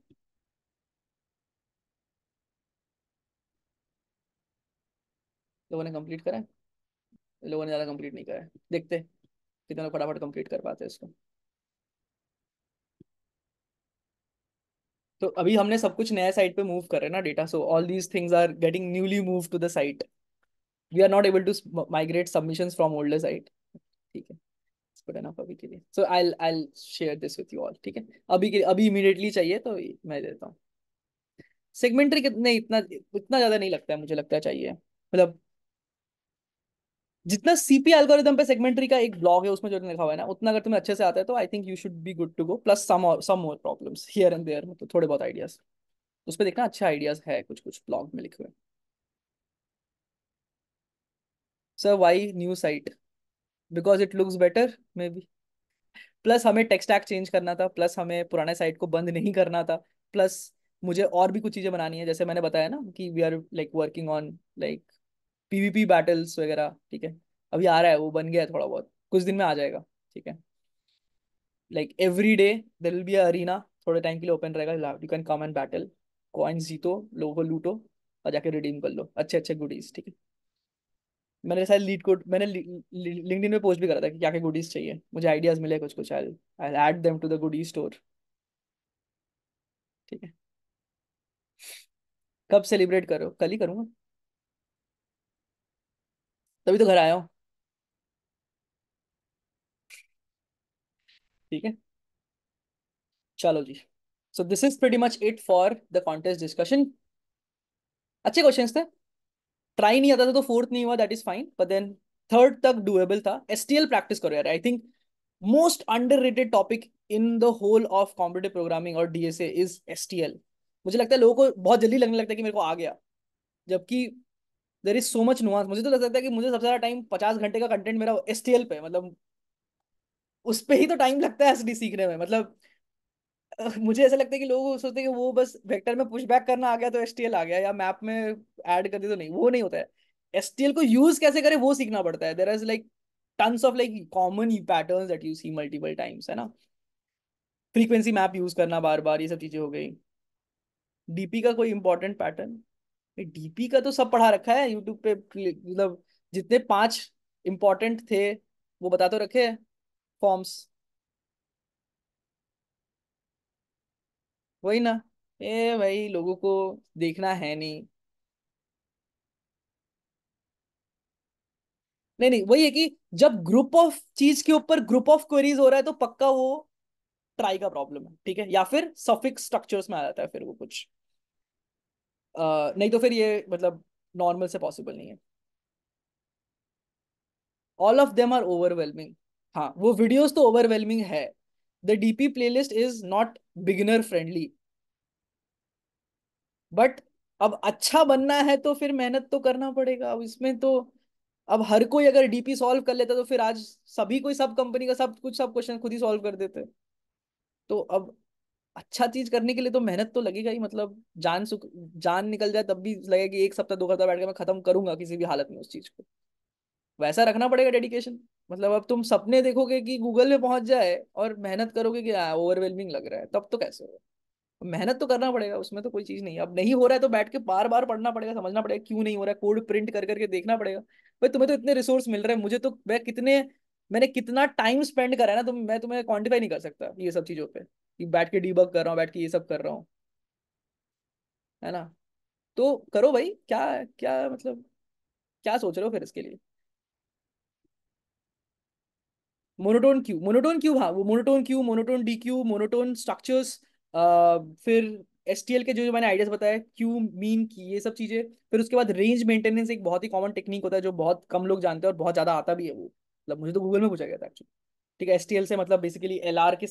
लोगों ने कंप्लीट करा है, लोगों ने ज्यादा कंप्लीट नहीं करा है. देखते हैं कितने लोग फटाफट कंप्लीट कर पाते हैं इसको. तो अभी हमने सब कुछ नया साइट पे मूव कर रहे हैं ना data, so all these things are getting newly move to the site. We are not able to migrate submissions from older site. ठीक है, गुड एनफ अभी के लिए. So I share this with you all. ठीक है, अभी immediately चाहिए तो मैं देता हूँ. सेगमेंट्री कितने, इतना इतना ज्यादा नहीं लगता है, मुझे लगता है चाहिए. मतलब जितना सीपी एल्गोरिदम पे सेगमेंट्री का एक ब्लॉग है उसमें जो लिखा हुआ है ना, उतना अगर तुम्हें अच्छे से आता है तो I think you should be good to go. Plus some more problems here and there, मतलब थोड़े बहुत आइडियाज. उस पर देखना, अच्छे आइडियाज है कुछ कुछ ब्लॉग में लिखे हुए. Sir why new site? Because it looks better maybe. Plus हमें टेक्स्ट स्टैक चेंज करना था, प्लस हमें पुराने साइट को बंद नहीं करना था, प्लस मुझे और भी कुछ चीजें बनानी है. जैसे मैंने बताया ना कि we are like working on like PVP battles वगैरह. ठीक है, अभी आ रहा है, वो बन गया है थोड़ा बहुत, कुछ दिन में आ जाएगा. ठीक है, like every day there will be a arena, थोड़े टाइम के लिए ओपन रहेगा, you can come and battle coins जीतो, लोगों को लूटो और जाके रिडीम कर लो अच्छे अच्छे गुडीज, ठीक है। मैंने शायद लीड कोड मैंने लिंक्डइन पे पोस्ट भी करा था कि क्या क्या गुडीज चाहिए, मुझे आइडियाज मिले कुछ कुछ, I I add them to the goodie store, ठीक है। कब सेलिब्रेट करो? कल ही करूंगा, तभी तो घर आया हूँ, ठीक है। चलो जी, so this is pretty much it for the contest discussion. अच्छे क्वेश्चंस थे, ट्राई नहीं आता था तो फोर्थ नहीं हुआ, that is fine, but then third तक डुएबल था। एसटीएल प्रैक्टिस करो यार, I think most underrated topic in the whole of competitive programming और डीएसए इज एसटीएल। मुझे लगता है लोगों को बहुत जल्दी लगने लगता है कि मेरे को आ गया, जबकि there is so much nuance. मुझे तो लगता है कि मुझे सबसे ज्यादा टाइम 50 घंटे का कंटेंट मेरा एसटीएल पे, मतलब उस पे ही तो टाइम लगता है एसडी सीखने में, मतलब मुझे ऐसा लगता है कि लोग सोचते हैं कि वो बस वेक्टर में पुश बैक करना आ गया तो एसटीएल आ गया, या मैप में ऐड कर दी तो नहीं, वो नहीं होता है। एसटीएल को यूज कैसे करें वो सीखना पड़ता है। There is like tons of like common patterns that you see multiple times, है ना। फ्रीक्वेंसी मैप यूज करना बार बार, ये सब चीजें हो गई। डीपी का कोई इंपॉर्टेंट पैटर्न? डीपी का तो सब पढ़ा रखा है यूट्यूब पे, मतलब जितने 5 इंपॉर्टेंट थे वो बता तो रखे हैं, फॉर्म्स। वही ना, ए भाई लोगों को देखना है नहीं। नहीं नहीं, वही है कि जब ग्रुप ऑफ चीज के ऊपर ग्रुप ऑफ क्वेरीज हो रहा है तो पक्का वो ट्राई का प्रॉब्लम है, ठीक है, या फिर सफिक्स स्ट्रक्चर्स में आ जाता है फिर वो कुछ, नहीं तो फिर ये मतलब नॉर्मल से पॉसिबल नहीं है। All of them are overwhelming. हाँ वो वीडियोस तो ओवरवेलमिंग है। The DP playlist is not beginner friendly, but अब अच्छा बनना है तो फिर मेहनत तो करना पड़ेगा अब इसमें तो। अब हर कोई अगर डीपी सॉल्व कर लेता तो फिर आज सभी कोई सब कंपनी का सब कुछ सब क्वेश्चन खुद ही सॉल्व कर देते। तो अब अच्छा चीज करने के लिए तो मेहनत तो लगेगा ही, मतलब जान निकल जाए तब भी लगेगा कि 1 सप्ताह 2 हफ्ता बैठ के मैं खत्म करूंगा किसी भी हालत में उस चीज को, वैसा रखना पड़ेगा डेडिकेशन। मतलब अब तुम सपने देखोगे कि गूगल में पहुंच जाए और मेहनत करोगे कि ओवरवेलमिंग लग रहा है, तब तो कैसे होगा। मेहनत तो करना पड़ेगा, उसमें तो कोई चीज नहीं है। अब नहीं हो रहा है तो बैठ के बार बार पढ़ना पड़ेगा, समझना पड़ेगा क्यों नहीं हो रहा है, कोड प्रिंट कर करके देखना पड़ेगा। भाई तुम्हें तो इतने रिसोर्स मिल रहे हैं, मुझे तो मैंने कितना टाइम स्पेंड करा है ना, तो मैं तुम्हें क्वांटिफाई नहीं कर सकता ये सब चीजों पे कि बैठ के डीबग कर रहा हूँ, बैठ के ये सब कर रहा हूँ, है ना। तो करो भाई, क्या क्या मतलब, क्या सोच रहे हो फिर इसके लिए? मोनोटोन क्यू, हाँ वो monotone Q, monotone D Q, monotone structures, फिर एसटीएल के जो जो मैंने आइडियाज बताया, क्यू मीन की, ये सब चीजें। फिर उसके बाद रेंज मेंटेनेंस एक बहुत ही कॉमन टेक्निक होता है जो बहुत कम लोग जानते हैं और बहुत ज्यादा आता भी है वो, मतलब मुझे तो गूगल में पूछा गया था एक्चुअली, ठीक है। एसटीएल से मतलब बेसिकली एलआर के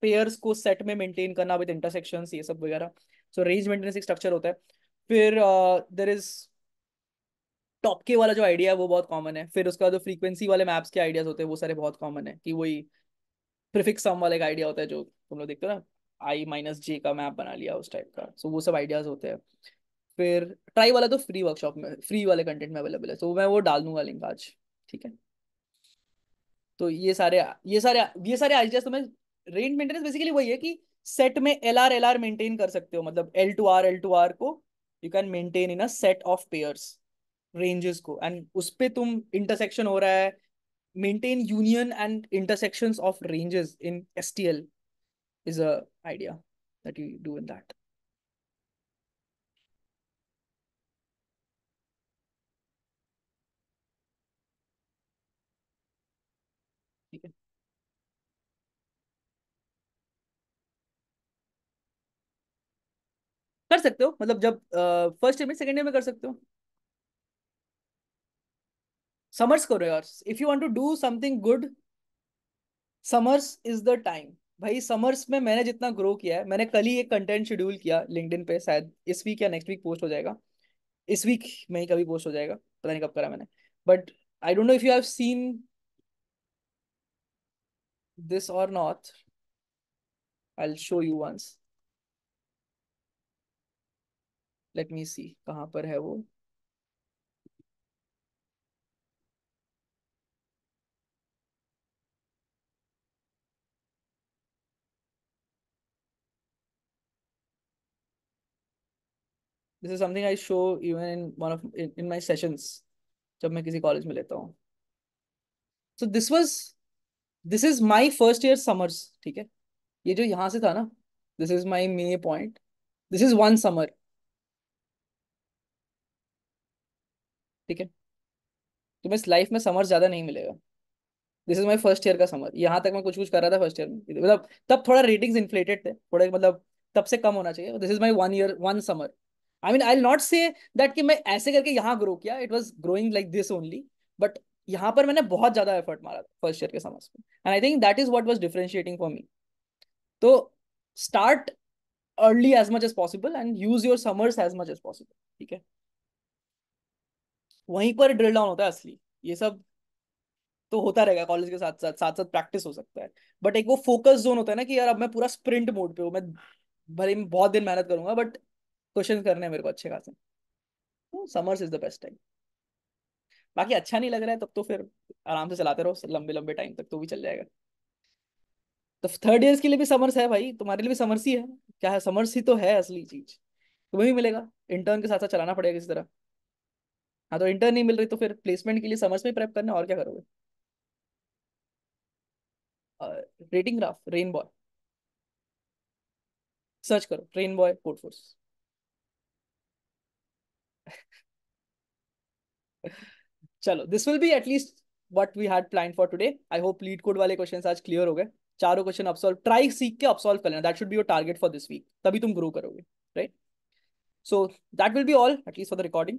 पेयर्स को सेट में मेंटेन करना विद इंटरसेक्शंस, ये सब वगैरह। सो रेंज मेंटेनेंस एक स्ट्रक्चर होता है। फिर देर इज टॉप के वाला जो आइडिया है वो बहुत कॉमन है। फिर उसका जो फ्रीक्वेंसी वाले मैप्स के आइडियाज होते हैं वो सारे बहुत कॉमन है, कि वही प्रिफिक्स सम वाला एक आइडिया होता है जो तुम लोग देखते हो ना, I-J का मैप बना लिया उस टाइप का, सो वो सब आइडियाज होते हैं। फिर ट्राई वाला तो फ्री वर्कशॉप में, फ्री वाले कंटेंट में अवेलेबल है, तो मैं वो डाल दूंगा लिंक आज, ठीक है। तो ये सारे आइडियाज तो मैं, रेंज मेंटेनेंस बेसिकली वही है कि सेट में एल आर मेंटेन कर सकते हो, मतलब L2R को you can maintain in a set of pairs, ranges को, एंड उस पे तुम इंटरसेक्शन हो रहा है, maintain union and intersections of ranges in STL is a idea that you do in that. ठीक है, कर सकते हो, मतलब जब फर्स्ट ईयर में सेकंड ईयर में कर सकते हो। समर्स करो यार, if you want to do something good, summers is the time. भाई समर्स में मैंने जितना ग्रो किया है, मैंने कल ही एक कंटेंट शेड्यूल किया लिंक्डइन पे, शायद इस वीक या नेक्स्ट वीक पोस्ट हो जाएगा, इस वीक में ही कभी पोस्ट हो जाएगा, पता नहीं कब करा मैंने, but I don't know if you have seen this और not, I will show you once, let me see कहाँ पर है वो। This is something I show even in one of in my sessions, जब मैं किसी कॉलेज में लेता हूँ. So this is my first year summers. ठीक है, ये जो यहाँ से था ना, this is my may point. This is one summer. ठीक है, तुम्हें इस लाइफ में समर ज्यादा नहीं मिलेगा. This is my first year का समर. यहाँ तक मैं कुछ कुछ कर रहा था फर्स्ट ईयर में, मतलब तब थोड़ा रेटिंग्स इन्फ्लेटेड थे थोड़े, मतलब तब से कम होना चाहिए. This is my one year one summer. I mean I not say that कि मैं ऐसे करके यहाँ ग्रो किया, it was growing like this only. But यहाँ पर मैंने बहुत ज्यादा एफर्ट मारा था फर्स्ट ईयर के समर्स में, and I think that is what was differentiating for me. तो start early as much as possible and use your summers as much as possible. ठीक है, वहीं पर ड्रिल डाउन होता है असली. ये सब तो होता रहेगा कॉलेज के साथ साथ प्रैक्टिस हो सकता है. बट एक वो फोकस जोन होता है ना कि यार अब मैं पूरा स्प्रिंट मोड पे हूँ, मैं भले ही बहुत दिन मेहनत करूंगा बट क्वेश्चन करने हैं मेरे को अच्छे खासे. तो summers is the best time. बाकी अच्छा नहीं लग रहा है तब तो फिर आराम से चलाते रहो लंबे लंबे टाइम तक, तो भी चल जाएगा. तो थर्ड ईयर्स के लिए भी समर्स है भाई, तुम्हारे लिए भी समर्स ही है. क्या है, समर्स ही तो है असली चीज. तुम्हें भी मिलेगा, इंटर्न के साथ साथ चलाना पड़ेगा किसी तरह. हाँ, तो इंटर्न नहीं मिल रही तो फिर प्लेसमेंट के लिए समर्स में प्रेप करना, और क्या करोगे. Rating graph rain boy, search करो रेन बॉय कोड फोर्स. चलो, this will be at least what we had plan for today. I hope LeetCode वाले क्वेश्चन आज क्लियर हो गए. चारों क्वेश्चन अब सॉल्व, ट्राई सीख के अब सॉल्व कर लेना. That should be your target for this week, तभी तुम ग्रो करोगे. Right. So that will be all at least for the recording.